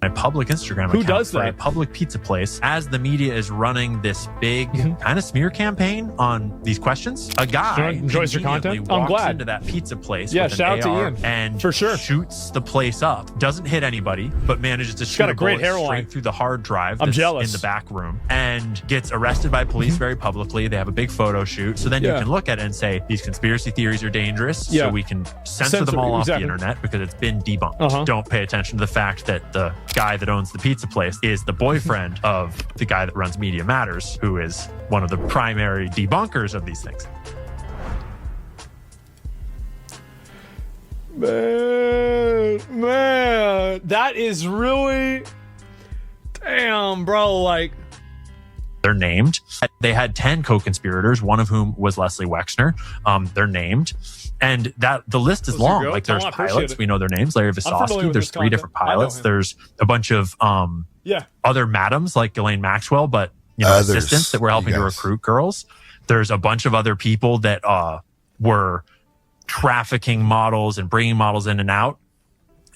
A public Instagram Who account does for that? a public pizza place as the media is running this big kind of smear campaign on these questions. A guy enjoys your content. I'm walks glad into that pizza place Yeah, with shout an out to AR Ian. and For sure. shoots the place up. Doesn't hit anybody, but manages to shoot got a great bullet hairline. straight through the hard drive I'm that's jealous. in the back room and gets arrested by police very publicly. They have a big photo shoot. So then you Yeah. can look at it and say, these conspiracy theories are dangerous. Yeah. So we can censor them all off exactly. the internet because it's been debunked. Uh-huh. Don't pay attention to the fact that the guy that owns the pizza place is the boyfriend of the guy that runs Media Matters, who is one of the primary debunkers of these things. Man, that is really, damn, bro. Like, They're named. They had 10 co-conspirators, one of whom was Leslie Wexner. They're named. And that the list is long. Like there's pilots. We know their names. Larry Visosky. There's 3 different pilots. There's a bunch of other madams like Ghislaine Maxwell, but assistants that were helping to recruit girls. There's a bunch of other people that were trafficking models and bringing models in and out.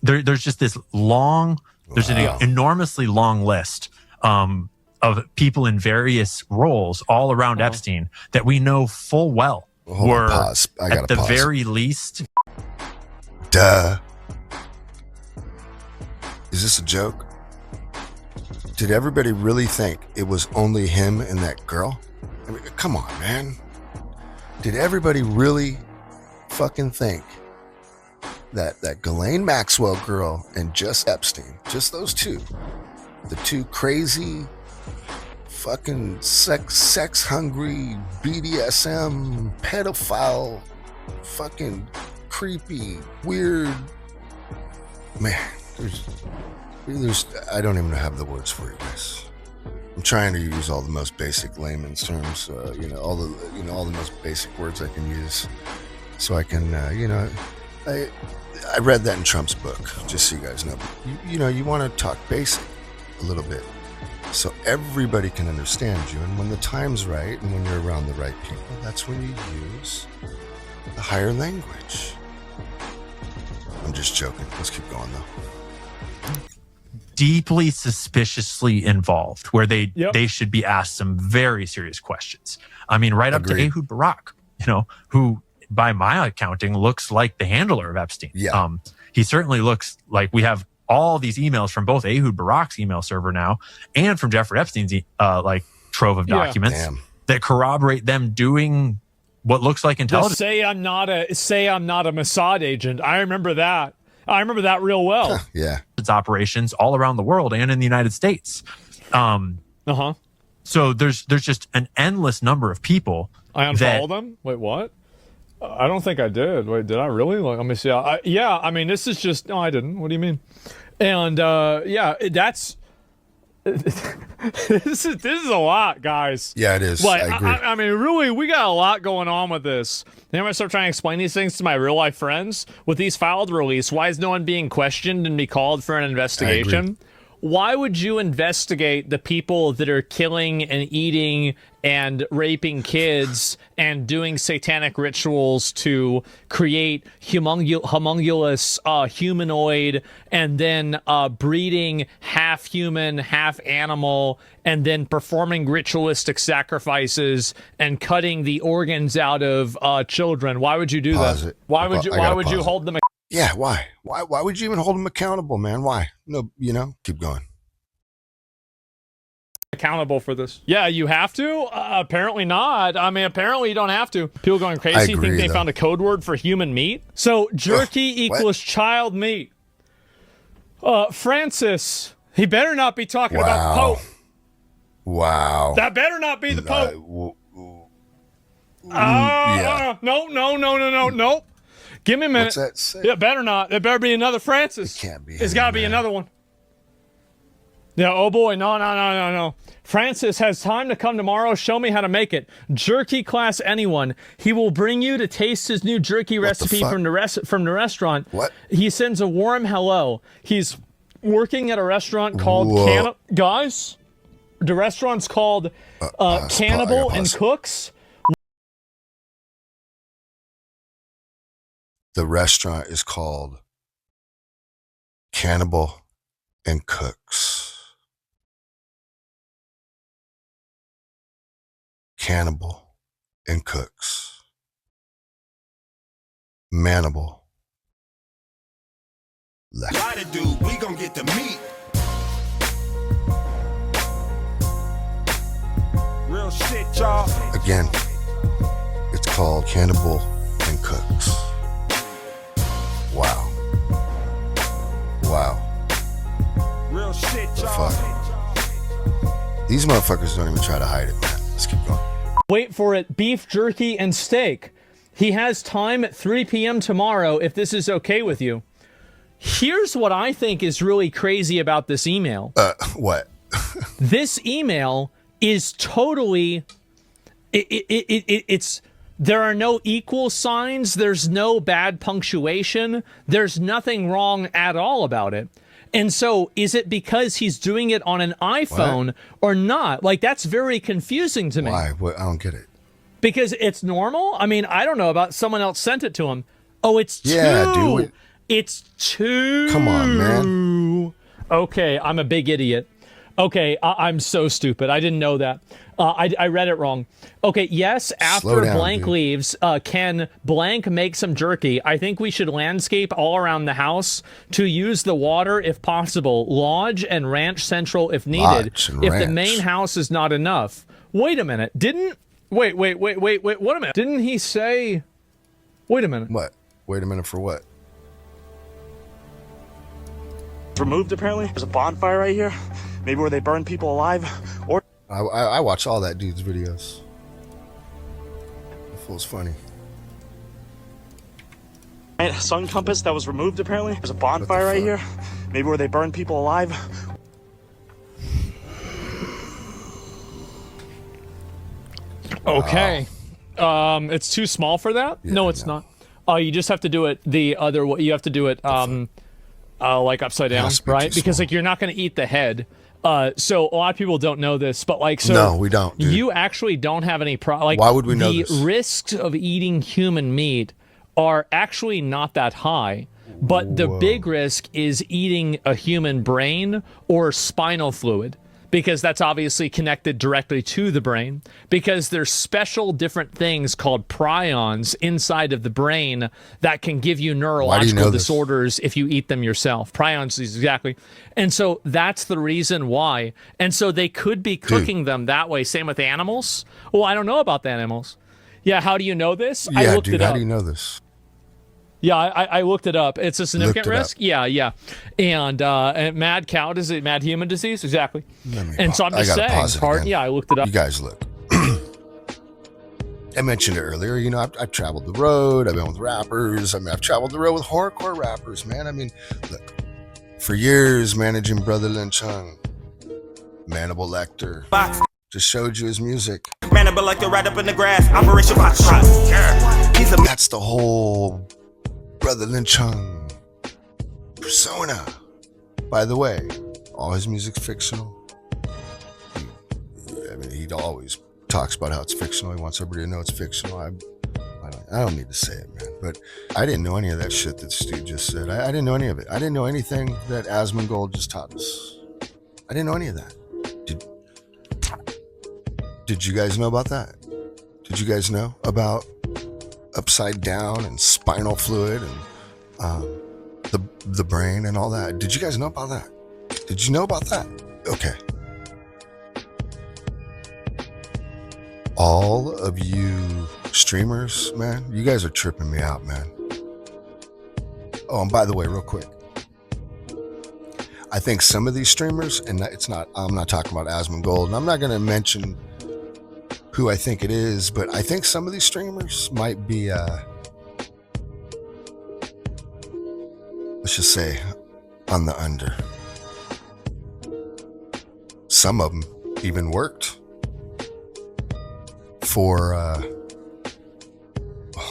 There's just this long, there's an enormously long list of people in various roles all around Epstein that we know full well were at the very least. Duh. Is this a joke? Did everybody really think it was only him and that girl? I mean, come on, man. Did everybody really fucking think that Ghislaine Maxwell girl and just Epstein, just those two, the two crazy, fucking sex hungry, BDSM, pedophile, fucking creepy, weird, man, there's I don't even have the words for you guys. I'm trying to use all the most basic layman's terms, all the most basic words I can use, so I can, I read that in Trump's book, just so you guys know. You want to talk basic a little bit, so everybody can understand you. And when the time's right, and when you're around the right people, that's when you use the higher language. I'm just joking. Let's keep going, though. Deeply suspiciously involved, where they should be asked some very serious questions. I mean, right up to Ehud Barak, who, by my accounting, looks like the handler of Epstein. Yeah. He certainly looks like, we have all these emails from both Ehud Barak's email server now and from Jeffrey Epstein's trove of documents that corroborate them doing what looks like intelligence. Just say I'm not a Mossad agent. I remember that. I remember that real well. Yeah. It's operations all around the world and in the United States. So there's just an endless number of people. I unfollowed them? Wait, what? I don't think I did. Wait, did I really? Let me see. I mean, this is just... No, I didn't. What do you mean? And, that's... this is a lot, guys. Yeah, it is. Like, I agree. I mean, really, we got a lot going on with this. Then I'm gonna start trying to explain these things to my real life friends. With these filed release, why is no one being questioned and be called for an investigation? Why would you investigate the people that are killing and eating and raping kids and doing satanic rituals to create homunculus humanoid, and then breeding half human, half animal, and then performing ritualistic sacrifices and cutting the organs out of children? Why would you do that? Why would you hold them? Yeah, why? Why would you even hold them accountable, man? Why? No, keep going. Accountable for this? Yeah, you have to? Apparently not. I mean, apparently you don't have to. People going crazy think they found a code word for human meat. So jerky equals child meat. Francis, he better not be talking about the Pope. Wow. That better not be the Pope. Nope. Give me a minute. What's that say? Yeah, better not. It better be another Francis. It can't be. It's got to be another one. Yeah, oh boy, no. Francis has time to come tomorrow. Show me how to make it. Jerky class anyone. He will bring you to taste his new jerky recipe from the restaurant. What? He sends a warm hello. He's working at a restaurant called guys. The restaurant's called Cannibal and Cooks. The restaurant is called Cannibal and Cooks. Cannibal and Cooks. Manimal. Left. Why the dude? We gonna get the meat. Real shit, y'all. Again, it's called Cannibal and Cooks. Wow. Real shit, y'all. Fuck. These motherfuckers don't even try to hide it, man. Let's keep going. Wait for it. Beef jerky and steak. He has time at 3 p.m. tomorrow if this is okay with you. Here's what I think is really crazy about this email. What? This email is totally... It's... There are no equal signs. There's no bad punctuation. There's nothing wrong at all about it. And so, is it because he's doing it on an iPhone or not? Like, that's very confusing to me. Why? What? I don't get it. Because it's normal? I mean, I don't know about someone else sent it to him. Oh, it's two. Yeah, dude. It's two. Come on, man. Okay, I'm a big idiot. Okay, I'm so stupid. I didn't know that. I read it wrong. Okay, yes, after blank leaves, can blank make some jerky? I think we should landscape all around the house to use the water if possible. Lodge and ranch central if needed. If the main house is not enough. Wait a minute. Wait, what a minute. Didn't he say... Wait a minute. What? Wait a minute for what? Removed apparently. There's a bonfire right here. Maybe where they burn people alive. Or I watch all that dude's videos. The fool's funny. Sun compass that was removed apparently. There's a bonfire right here. Maybe where they burn people alive. Okay. It's too small for that? Yeah, no, it's not. You just have to do it the other way. You have to do it like upside down, right? Because like you're not going to eat the head. So a lot of people don't know this, but like, so no, we don't. Dude. You actually don't have any problem. Like, why would we know this? The risks of eating human meat are actually not that high. But the big risk is eating a human brain or spinal fluid, because that's obviously connected directly to the brain, because there's special different things called prions inside of the brain that can give you neurological disorders if you eat them yourself. Prions, exactly. And so that's the reason why. And so they could be cooking them that way. Same with animals. Well, I don't know about the animals. Yeah, how do you know this? Yeah, I looked it up. How do you know this? Yeah, I looked it up. It's a significant risk. Yeah. And mad cow disease, mad human disease, exactly. And so I'm just saying, I looked it up. You guys look. I mentioned it earlier. You know, I've traveled the road. I've been with rappers. I mean, I've traveled the road with hardcore rappers, man. I mean, look, for years managing Brother Lynch Hung, Manable Lecter. Just showed you his music. Manable Lecter right up in the grass. Operation Box. That's the whole Brother Lynch Hung persona. By the way, all his music's fictional. He always talks about how it's fictional. He wants everybody to know it's fictional. I don't need to say it, man. But I didn't know any of that shit that this dude just said. I didn't know any of it. I didn't know anything that Asmongold just taught us. I didn't know any of that. Did you guys know about that? Did you guys know about upside down and spinal fluid and the brain and all that? Did you guys know about that? Did you know about that? Okay. All of you streamers, man, you guys are tripping me out, man. Oh, and by the way, real quick, I think some of these streamers, and I'm not talking about Asmongold, and I'm not going to mention who I think it is, but I think some of these streamers might be, let's just say, on the under. Some of them even worked for,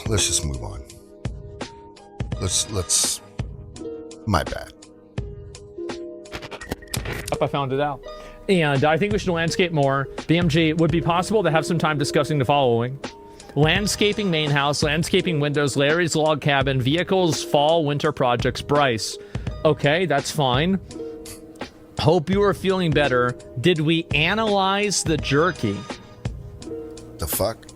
let's just move on. Let's, my bad. I found it out. And I think we should landscape more. BMG, would be possible to have some time discussing the following: landscaping main house, landscaping windows, Larry's log cabin, vehicles, fall, winter projects, Bryce. Okay, that's fine. Hope you are feeling better. Did we analyze the jerky? The fuck?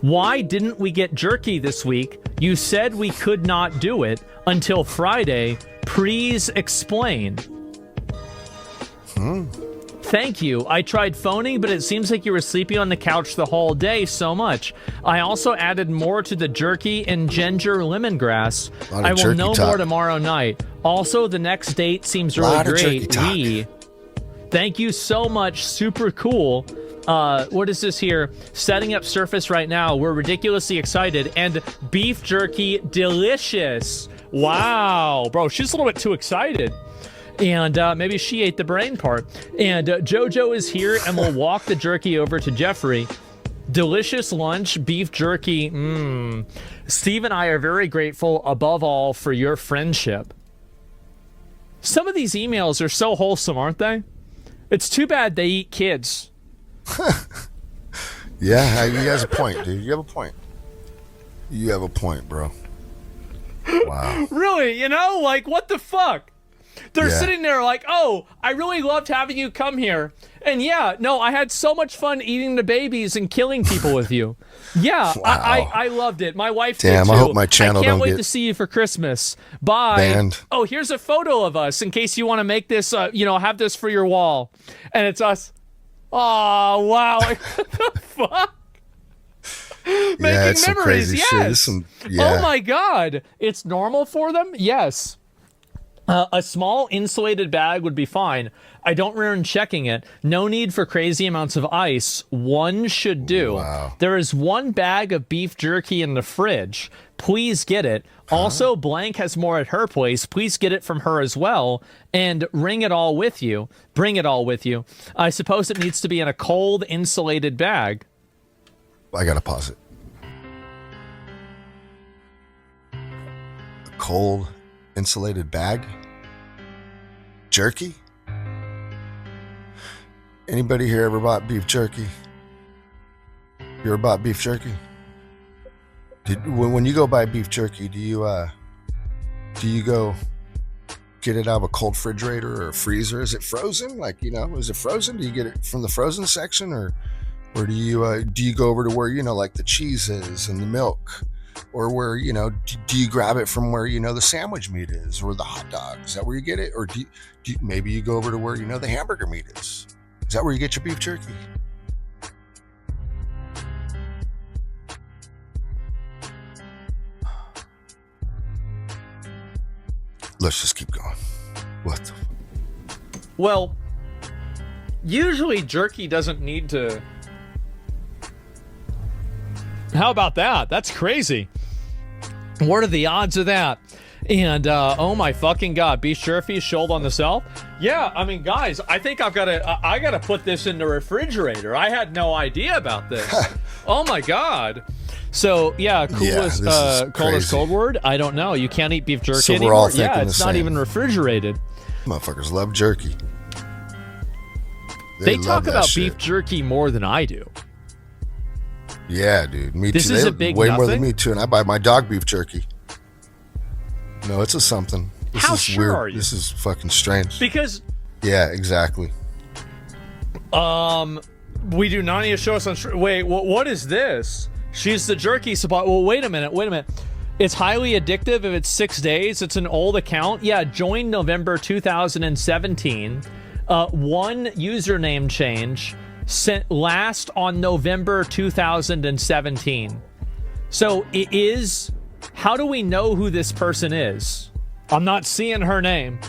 Why didn't we get jerky this week? You said we could not do it until Friday. Please explain. Thank you. I tried phoning, but it seems like you were sleeping on the couch the whole day so much. I also added more to the jerky and ginger lemongrass. I will know more tomorrow night. Also, the next date seems really great. Thank you so much. Super cool. What is this here? Setting up surface right now. We're ridiculously excited. And beef jerky, delicious. Wow. Bro, she's a little bit too excited. And maybe she ate the brain part. And JoJo is here, and we'll walk the jerky over to Jeffrey. Delicious lunch, beef jerky. Steve and I are very grateful, above all, for your friendship. Some of these emails are so wholesome, aren't they? It's too bad they eat kids. Yeah, you have a point, dude. You have a point. You have a point, bro. Wow. Really? You know, like, what the fuck? They're sitting there like, oh, I really loved having you come here. And yeah, no, I had so much fun eating the babies and killing people with you. Yeah, wow. I loved it. My wife did too. I hope my channel I can't wait to see you for Christmas. Bye. Banned. Oh, here's a photo of us in case you want to make this, have this for your wall. And it's us. Oh, wow. What the fuck? Making memories, yes. Oh my God. It's normal for them? Yes. A small insulated bag would be fine. I don't recommend checking it. No need for crazy amounts of ice. One should do. Wow. There is one bag of beef jerky in the fridge. Please get it. Also, Blank has more at her place. Please get it from her as well. And bring it all with you. Bring it all with you. I suppose it needs to be in a cold, insulated bag. I gotta pause it. A cold, insulated bag? Jerky? Anybody here ever bought beef jerky? You ever bought beef jerky? When you go buy beef jerky, do you go get it out of a cold refrigerator or a freezer? Is it frozen? Like, is it frozen? Do you get it from the frozen section, or do you go over to where like the cheese is and the milk, or where do you grab it from where the sandwich meat is or the hot dog? Is that where you get it, or do you maybe you go over to where the hamburger meat is? Is that where you get your beef jerky? Let's just keep going. What the? Well, usually jerky doesn't need to. How about that? That's crazy. What are the odds of that? And oh my fucking god, beef jerky sold on the shelf. Yeah, I mean, guys, I think I gotta put this in the refrigerator. I had no idea about this. Oh my god. So yeah, coldest cold word. I don't know. You can't eat beef jerky anymore. All thinking it's not even refrigerated. Motherfuckers love jerky. They talk about beef jerky more than I do. Yeah, dude. Me too. This is a big way nothing? More than me too. And I buy my dog beef jerky. No, it's a something. This How is sure weird. are you? This is fucking strange. Because yeah, exactly. We do not need to show us on. Wait, what is this? She's the jerky supply. Well, wait a minute. It's highly addictive if it's 6 days. It's an old account. Yeah, joined November 2017. One username change sent last on November 2017. So it is. How do we know who this person is? I'm not seeing her name.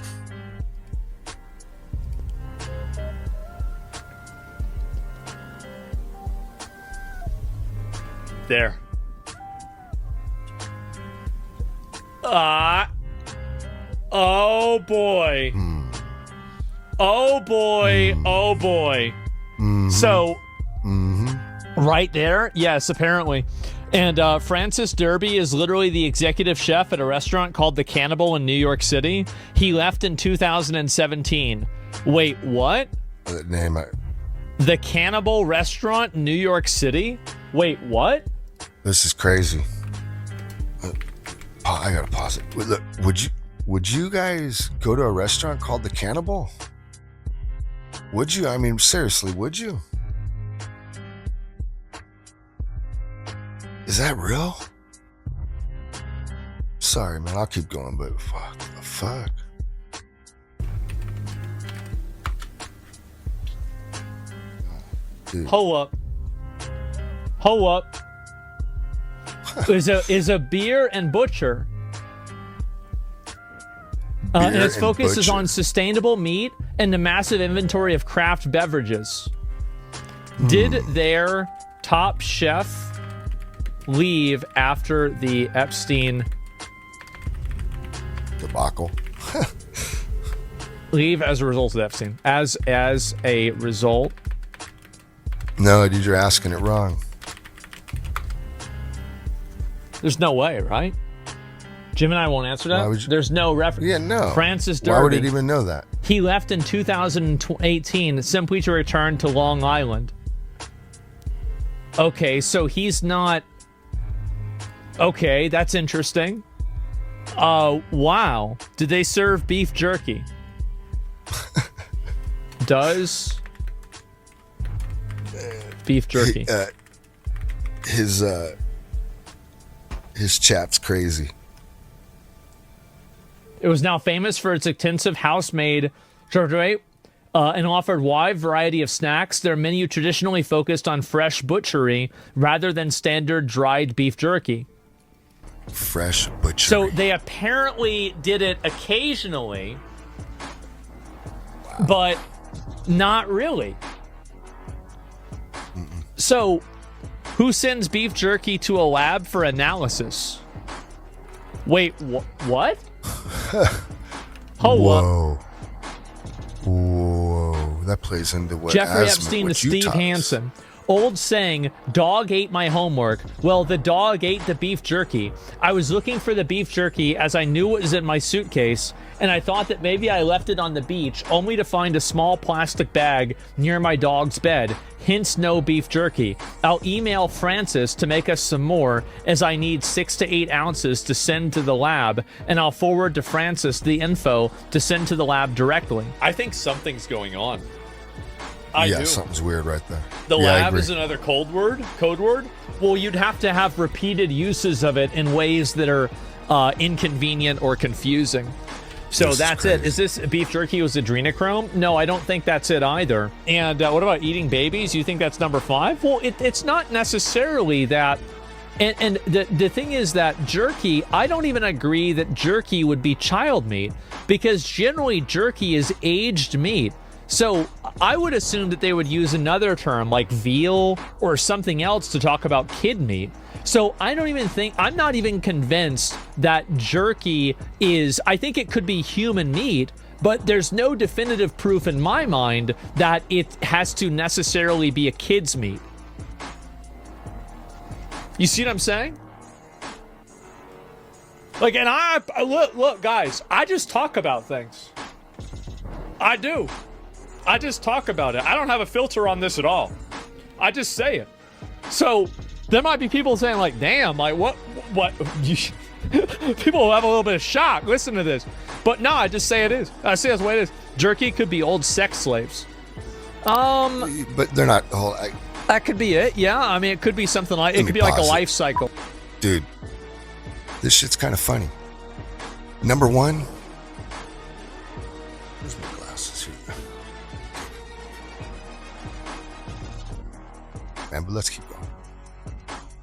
There. Oh boy. Oh boy. Oh boy. So, right there, yes, apparently. And Francis Derby is literally the executive chef at a restaurant called The Cannibal in New York City. He left in 2017. Wait, what? That name. The Cannibal Restaurant in New York City? Wait, what? This is crazy. I gotta pause it. Look, would you guys go to a restaurant called The Cannibal? Would you? I mean, seriously, would you? Is that real? Sorry, man. I'll keep going, but fuck. Dude. Hold up. is a beer and butcher. And its focus is on sustainable meat and the massive inventory of craft beverages. Did their top chef leave after the Epstein debacle? Leave as a result of Epstein. As a result. No, dude, you're asking it wrong. There's no way, right? Jim and I won't answer that. There's no reference. Yeah, no. Francis Derby. Why would it even know that? He left in 2018 simply to return to Long Island. Okay, so he's not. Okay, that's interesting. Wow. Did they serve beef jerky? Does beef jerky? His chat's crazy. It was now famous for its extensive house-made and offered a wide variety of snacks. Their menu traditionally focused on fresh butchery rather than standard dried beef jerky. Fresh butchery. So they apparently did it occasionally, but not really. So who sends beef jerky to a lab for analysis? Wait, what? Whoa. Whoa. That plays into what Jeffrey asthma, Epstein to what you Steve taught us. Hansen. Old saying, dog ate my homework. Well, the dog ate the beef jerky. I was looking for the beef jerky as I knew it was in my suitcase, and I thought that maybe I left it on the beach, only to find a small plastic bag near my dog's bed. Hence, no beef jerky. I'll email Francis to make us some more, as I need 6 to 8 ounces to send to the lab, and I'll forward to Francis the info to send to the lab directly. I think something's going on. I do. Something's weird right there. The I lab agree. is another code word. Well, you'd have to have repeated uses of it in ways that are inconvenient or confusing. So that's it. Is this beef jerky was adrenochrome? No, I don't think that's it either. And what about eating babies? You think that's number 5? Well, it's not necessarily that. And the thing is that jerky, I don't even agree that jerky would be child meat, because generally jerky is aged meat. So I would assume that they would use another term like veal or something else to talk about kid meat. So I'm not even convinced that jerky is, I think it could be human meat, but there's no definitive proof in my mind that it has to necessarily be a kid's meat. You see what I'm saying? Like, and I look, guys, I just talk about things. I do. I just talk about it. I don't have a filter on this at all. I just say it. So there might be people saying like, damn, like what? People will have a little bit of shock. Listen to this. But no, I just say it is. I say that's the way it is. Jerky could be old sex slaves. But they're not whole. That could be it. Yeah. I mean, it could be something like, it could be like a life cycle. Dude, this shit's kind of funny. Number 1. Where's my glasses here? Man, but let's keep going.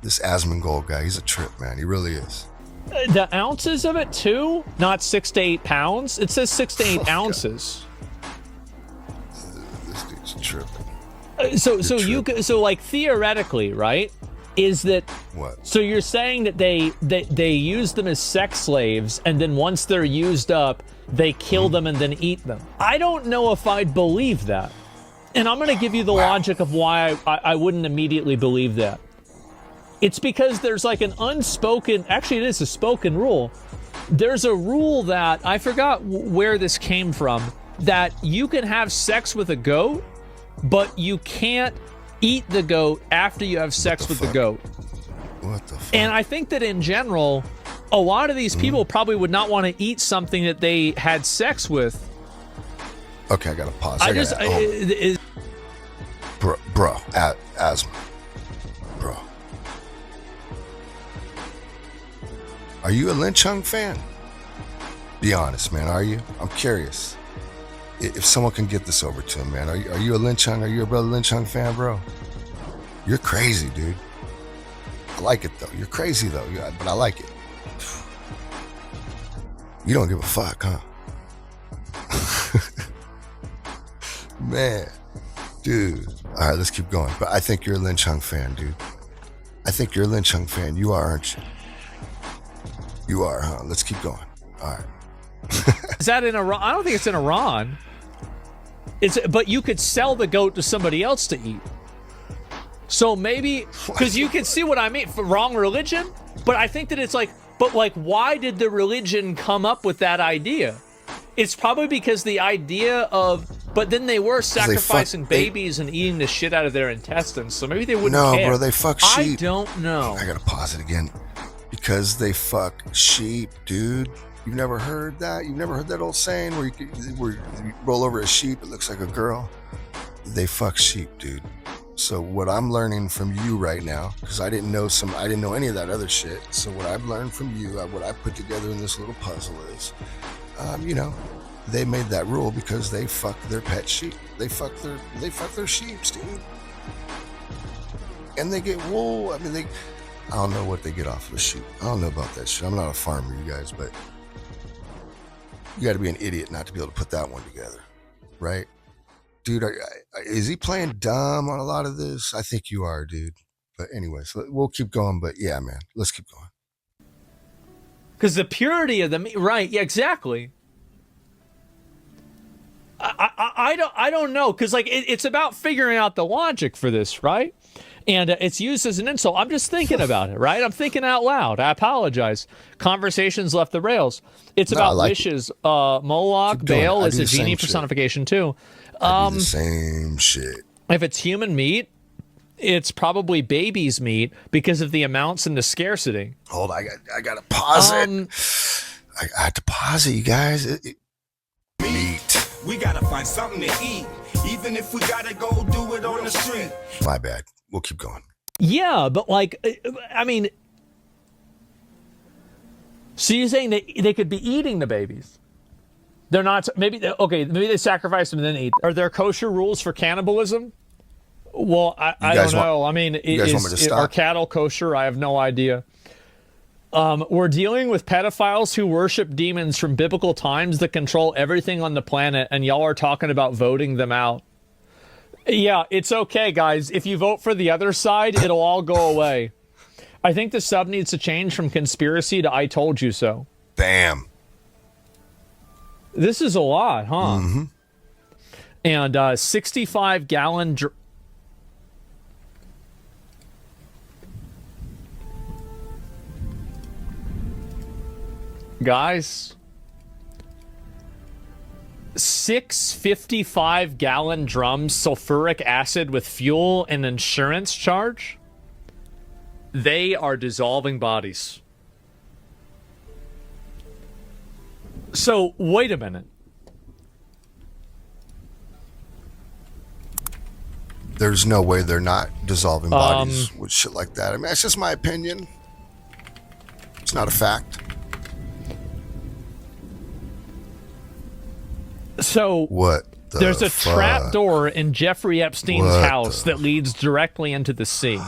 This Asmongold guy, he's a trip, man. He really is. The ounces of it too, not 6 to 8 pounds. It says 6 to 8 ounces. This dude's tripping. So like theoretically, right? Is that what? So you're saying that they use them as sex slaves, and then once they're used up, they kill them and then eat them. I don't know if I'd believe that. And I'm going to give you the logic of why I wouldn't immediately believe that. It's because there's like an unspoken, actually it is a spoken rule. There's a rule that, I forgot where this came from, that you can have sex with a goat, but you can't eat the goat after you have sex with the goat. What the fuck? And I think that in general, a lot of these people probably would not want to eat something that they had sex with. Okay, I gotta pause. Bro, asthma. Bro. Are you a Lynch Hung fan? Be honest, man. Are you? I'm curious. If someone can get this over to him, man. Are you a Lynch Hung? Are you a brother Lynch Hung fan, bro? You're crazy, dude. I like it, though. You're crazy, though. But I like it. You don't give a fuck, huh? Man. Dude. All right, let's keep going. But I think you're a Lynch Hung fan, dude. I think you're a Lynch Hung fan. You are, aren't you? You are, huh? Let's keep going. All right. Is that in Iran? I don't think it's in Iran. But you could sell the goat to somebody else to eat. So maybe, because you can see what I mean, for wrong religion. But I think that it's like, why did the religion come up with that idea? It's probably because the idea of, but then they were sacrificing babies and eating the shit out of their intestines. So maybe they wouldn't care. No, bro, they fuck sheep. I don't know. I gotta pause it again. Because they fuck sheep, dude. You've never heard that? You've never heard that old saying where you roll over a sheep, it looks like a girl? They fuck sheep, dude. So what I'm learning from you right now, because I didn't know any of that other shit. So what I've learned from you, what I put together in this little puzzle is, they made that rule because they fuck their pet sheep. They fuck their sheeps, dude. And they get wool. I mean, I don't know what they get off of a shoot. I don't know about that shit. I'm not a farmer, you guys, but you got to be an idiot not to be able to put that one together, right? Dude, is he playing dumb on a lot of this? I think you are, dude. But anyways, we'll keep going. But yeah, man, let's keep going. Because the purity of the meat, right? Yeah, exactly. I don't know, because like it's about figuring out the logic for this, right? And it's used as an insult. I'm just thinking about it, right? I'm thinking out loud. I apologize. Conversations left the rails. It's about wishes. Moloch, Baal is a genie personification too. The same shit. If it's human meat, it's probably baby's meat because of the amounts and the scarcity. Hold on, I got to pause it. I have to pause it, you guys. Meat. We gotta find something to eat, even if we gotta go do it on the street. My bad. We'll keep going. Yeah, but like, I mean, so you're saying that they could be eating the babies? They're not. Maybe they sacrifice them and then eat. Are there kosher rules for cannibalism? Well, I don't know. I mean, are cattle kosher? I have no idea. We're dealing with pedophiles who worship demons from biblical times that control everything on the planet, and y'all are talking about voting them out. Yeah, it's okay, guys. If you vote for the other side, it'll all go away. I think the sub needs to change from conspiracy to I told you so. Damn. This is a lot, huh? Mm-hmm. And 65-gallon... Guys... 6 55-gallon drums sulfuric acid with fuel and insurance charge. They are dissolving bodies. So, wait a minute. There's no way they're not dissolving bodies with shit like that. I mean, that's just my opinion. It's not a fact. So what? There's a trap door in Jeffrey Epstein's house that leads directly into the sea.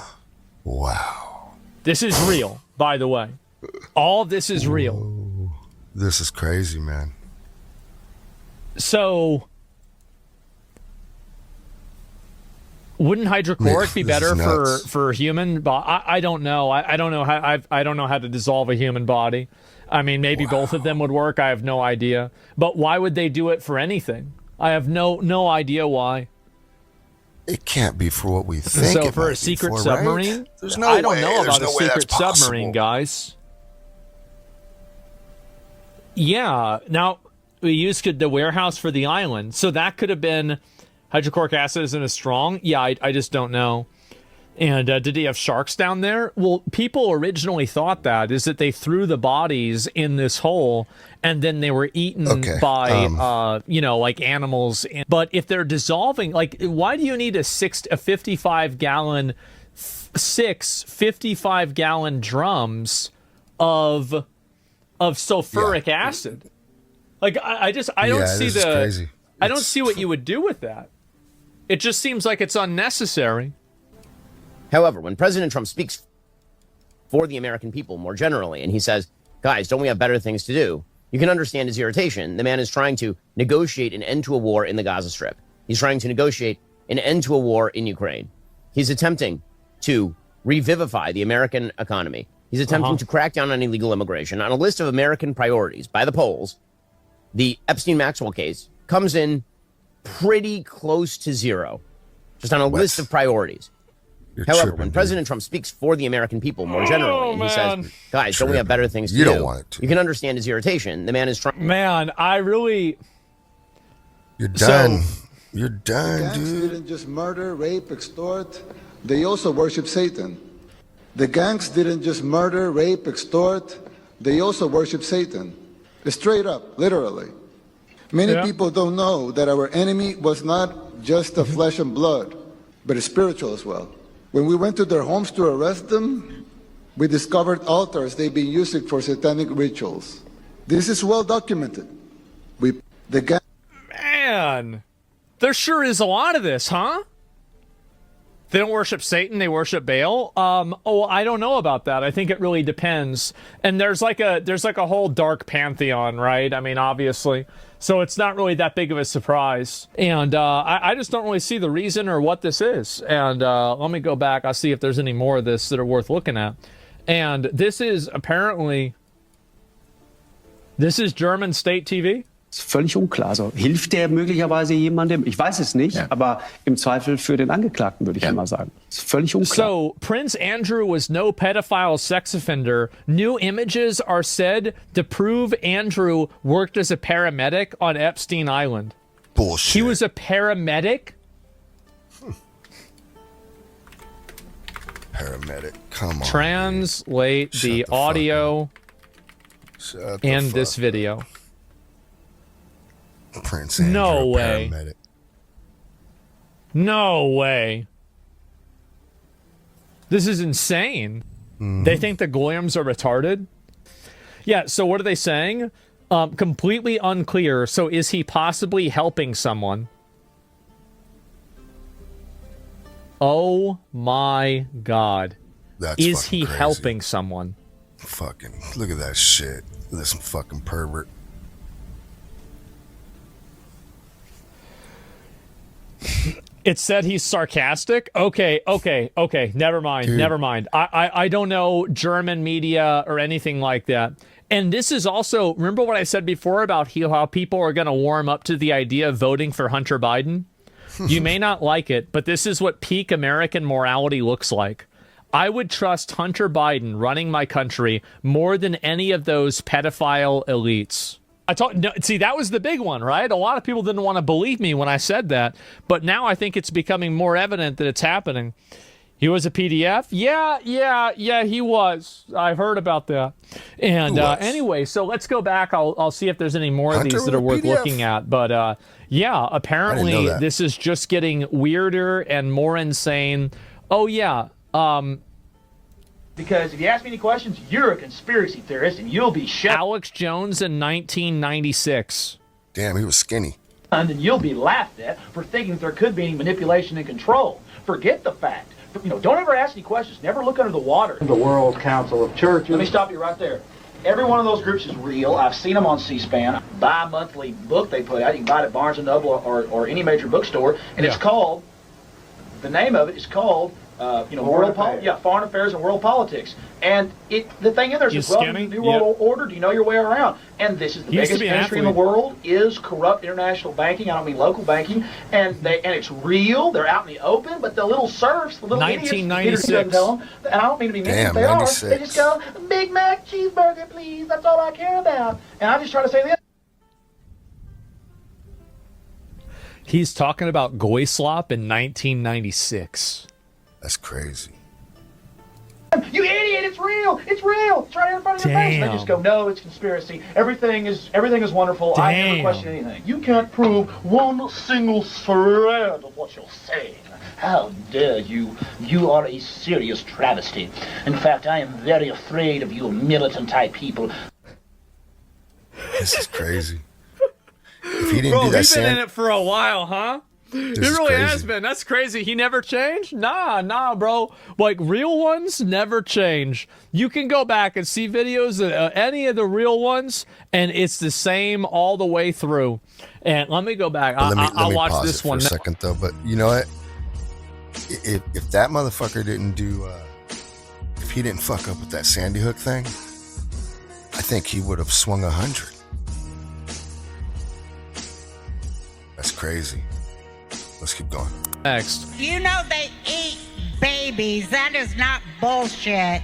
Wow. This is real, by the way. All this is real. Whoa. This is crazy, man. So, wouldn't hydrochloric be better for human? I don't know. I don't know how. I don't know how to dissolve a human body. I mean, maybe both of them would work. I have no idea. But why would they do it for anything? I have no idea why. It can't be for what we think. So for a secret submarine? Right? There's no way. I don't know about a secret submarine, guys. Yeah. Now, we used the warehouse for the island. So that could have been hydrochloric acid isn't as strong. Yeah, I just don't know. And did he have sharks down there? Well, people originally thought that they threw the bodies in this hole and then they were eaten by, like animals. But if they're dissolving, like, why do you need a 55-gallon, 6 55-gallon drums of sulfuric acid? Like, I don't see crazy. I don't see what you would do with that. It just seems like it's unnecessary. However, when President Trump speaks for the American people more generally, and he says, guys, don't we have better things to do? You can understand his irritation. The man is trying to negotiate an end to a war in the Gaza Strip. He's trying to negotiate an end to a war in Ukraine. He's attempting to revivify the American economy. He's attempting to crack down on illegal immigration. On a list of American priorities by the polls, the Epstein-Maxwell case comes in pretty close to zero, just on a list of priorities. However, when President Trump speaks for the American people more generally, and he says, guys, don't we have better things to do? You don't want it to. You can understand his irritation. The man is trying. Man, I really... You're done. You're done, dude. The gangs didn't just murder, rape, extort. They also worship Satan. The gangs didn't just murder, rape, extort. They also worship Satan. Straight up, literally. Many people don't know that our enemy was not just a flesh and blood, but a spiritual as well. When we went to their homes to arrest them, we discovered altars they've been using for satanic rituals. This is well documented. Man, there sure is a lot of this, huh? They don't worship Satan, they worship Baal. I don't know about that. I think it really depends. And there's like a whole dark pantheon, right? I mean, obviously. So it's not really that big of a surprise. And I just don't really see the reason or what this is. And let me go back. I'll see if there's any more of this that are worth looking at. And this is apparently, this is German state TV. Ist völlig unklar. Also hilft der möglicherweise jemandem? Ich weiß es nicht, aber im Zweifel für den Angeklagten, würde ich mal sagen. Ist völlig unklar. So, Prince Andrew was no pedophile sex offender. New images are said to prove Andrew worked as a paramedic on Epstein Island. Bullshit. He was a paramedic? Paramedic, come on. Translate the audio and this video. Prince Andrew, no way. paramedic. No way. This is insane. They think the Goyams are retarded? Yeah, so what are they saying? Completely unclear. So is he possibly helping someone? Oh my God. Is he crazy. helping someone? Fucking, look at that shit. This fucking pervert. It said he's sarcastic. Okay. Never mind. Dude. Never mind. I don't know German media or anything like that. And this is also, remember what I said before about how people are going to warm up to the idea of voting for Hunter Biden? You may not like it, but this is what peak American morality looks like. I would trust Hunter Biden running my country more than any of those pedophile elites. See, that was the big one, right? A lot of people didn't want to believe me when I said that, but now I think it's becoming more evident that it's happening. He was a PDF? Yeah, he was. I've heard about that. And anyway, so let's go back. I'll see if there's any more of these that are worth looking at. But yeah, apparently this is just getting weirder and more insane. Oh, yeah. Because if you ask me any questions, you're a conspiracy theorist and you'll be shut. Alex Jones in 1996. Damn, he was skinny. And you'll be laughed at for thinking there could be any manipulation and control. Forget the fact. Don't ever ask any questions. Never look under the water. The World Council of Churches. Let me stop you right there. Every one of those groups is real. I've seen them on C-SPAN. Bi-monthly book they put out. You can buy it at Barnes & Noble or any major bookstore. And it's called, the name of it is called, Foreign Affairs and World Politics. And the thing in there is, well, New World Order, do you know your way around? And this is the biggest industry in the world, is corrupt international banking. I don't mean local banking. And it's real. They're out in the open, but the little serfs, the little idiots, doesn't tell them, and I don't mean to be mean, but they are. They just go, Big Mac cheeseburger, please. That's all I care about. And I just try to say this. He's talking about Goy Slop in 1996. That's crazy. You idiot! It's real! It's real! It's right here in front of your face. And they just go, no, it's conspiracy. Everything is wonderful. I never question anything. You can't prove one single thread of what you're saying. How dare you? You are a serious travesty. In fact, I am very afraid of you militant type people. This is crazy. If he didn't do that, he's been in it for a while, huh? It really has been. That's crazy. He never changed? Nah, bro. Like, real ones never change. You can go back and see videos of any of the real ones, and it's the same all the way through. And let me go back. I'll watch pause this it for one a second, though. But you know what? If that motherfucker didn't do, if he didn't fuck up with that Sandy Hook thing, I think he would have swung 100. That's crazy. Let's keep going. Next. You know they eat babies. That is not bullshit.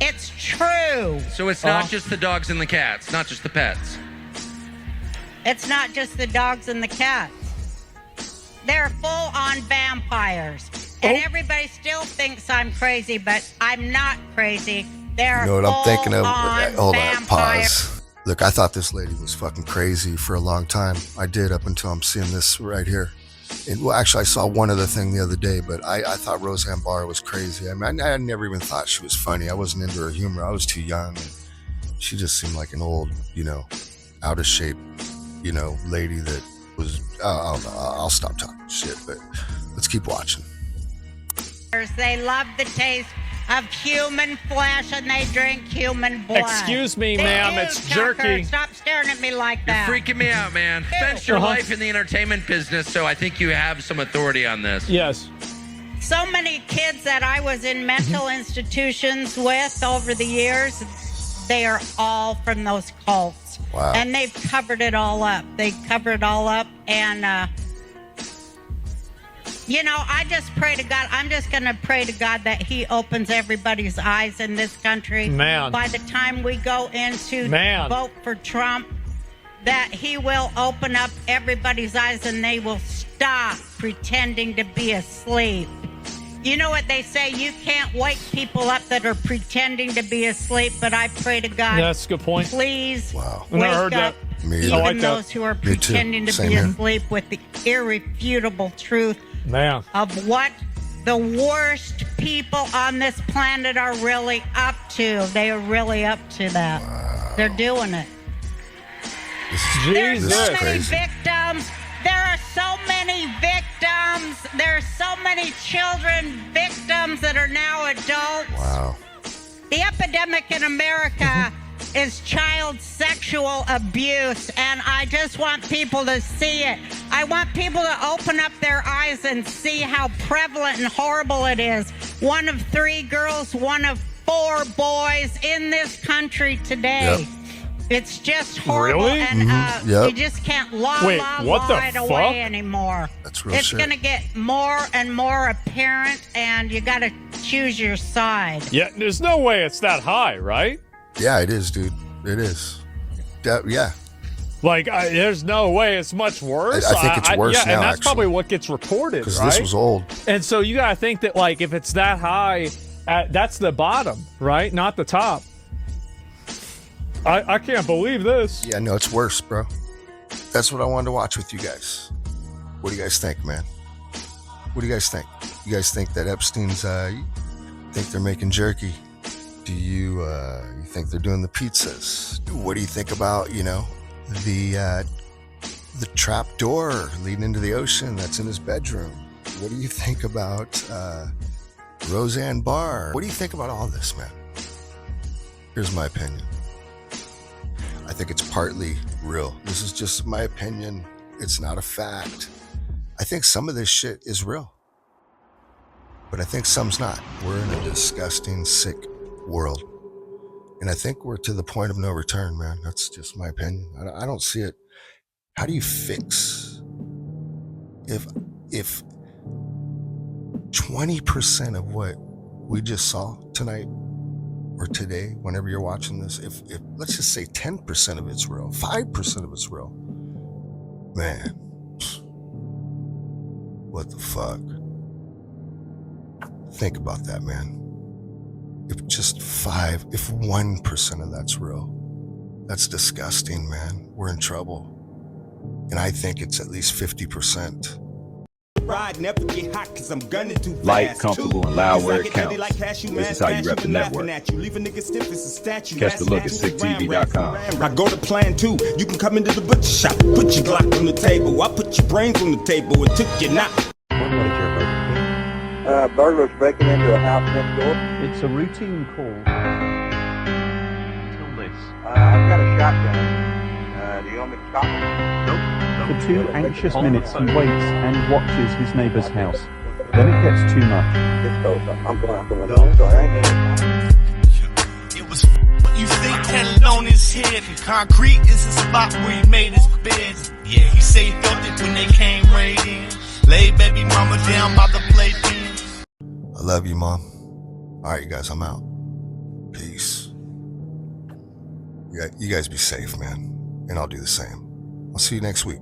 It's true. So it's not just the dogs and the cats, not just the pets. It's not just the dogs and the cats. They're full-on vampires. And everybody still thinks I'm crazy, but I'm not crazy. They're You know what I'm thinking of? Hold on, vampires. pause. Look, I thought this lady was fucking crazy for a long time. I did, up until I'm seeing this right here. Well, actually, I saw one other thing the other day, but I thought Roseanne Barr was crazy. I mean, I never even thought she was funny. I wasn't into her humor. I was too young. And she just seemed like an old, out of shape, lady that was, I'll stop talking shit, but let's keep watching. They love the taste of human flesh and they drink human blood. Excuse me, They ma'am, do, it's Tucker. jerky. Stop staring at me like You're that. freaking me out, man. Spent your Uh-huh. life in the entertainment business, so I think you have some authority on this. Yes. So many kids that I was in mental institutions with over the years, they are all from those cults. Wow. And they've covered it all up. They covered it all up. And, you know, I just pray to God. I'm just going to pray to God that he opens everybody's eyes in this country. Man. By the time we go into Man. vote for Trump, that he will open up everybody's eyes and they will stop pretending to be asleep. You know what they say? You can't wake people up that are pretending to be asleep, but I pray to God. Yeah, that's a good point. Please I've wake never heard up that. Me even either. I like that. those who are Me too. pretending to Same be here. asleep with the irrefutable truth Man. of what the worst people on this planet are really up to. They are really up to that. Wow. They're doing it. There's Jesus. so many crazy. victims. There are so many victims. There are so many children victims that are now adults. Wow. The epidemic in America is child sexual abuse, and I just want people to see it. I want people to open up their eyes and see how prevalent and horrible it is. 1 of 3 girls, 1 of 4 boys in this country today. Yep. It's just horrible, Really? and Yep. you just can't law Wait, what the it away fuck? anymore. That's real It's shit. going to get more and more apparent, and you got to choose your side. Yeah, there's no way it's that high, right? Yeah, it is, dude. It is. Yeah. Like, there's no way it's much worse. I think it's worse yeah, now, and that's actually. probably what gets reported, Because right? this was old. And so you gotta think that, like, if it's that high, that's the bottom, right? Not the top. I can't believe this. Yeah, no, it's worse, bro. That's what I wanted to watch with you guys. What do you guys think, man? What do you guys think? You guys think that Epstein's, think they're making jerky? Do you think they're doing the pizzas? What do you think about, the trap door leading into the ocean that's in his bedroom? What do you think about Roseanne Barr? What do you think about all this, man? Here's my opinion. I think it's partly real. This is just my opinion. It's not a fact. I think some of this shit is real, but I think some's not. We're in a disgusting, sick world. And I think we're to the point of no return, man. That's just my opinion. I don't see it. How do you fix if 20% of what we just saw tonight or today, whenever you're watching this, if let's just say 10% of it's real, 5% of it's real, man, what the fuck? Think about that, man. If 1% of that's real, that's disgusting, man. We're in trouble. And I think it's at least 50%. Ride, never get hot, cause I'm gunning too fast. Light, comfortable, and loud where it It's like counts. like cashew, This man, is how you rep the statue network. laughing at you. Leave a nigga stiff as a statue. Catch the look at sicktv.com. I go to plan 2. You can come into the butcher shop. Put your Glock on the table. I put your brains on the table and took your knot. Burglars breaking into a house next door. It's a routine call. Tell this. I've got a shotgun. Do you want me to stop? Nope. For 2 anxious minutes, he waits and watches his neighbor's house. Then it gets too much. I'm sorry. It was what you think handled on his head. And concrete is the spot where he made his bed. Yeah, he say he felt it when they came right in. Lay baby mama down by the playpen. I love you, Mom. All right, you guys, I'm out. Peace. You guys be safe, man. And I'll do the same. I'll see you next week.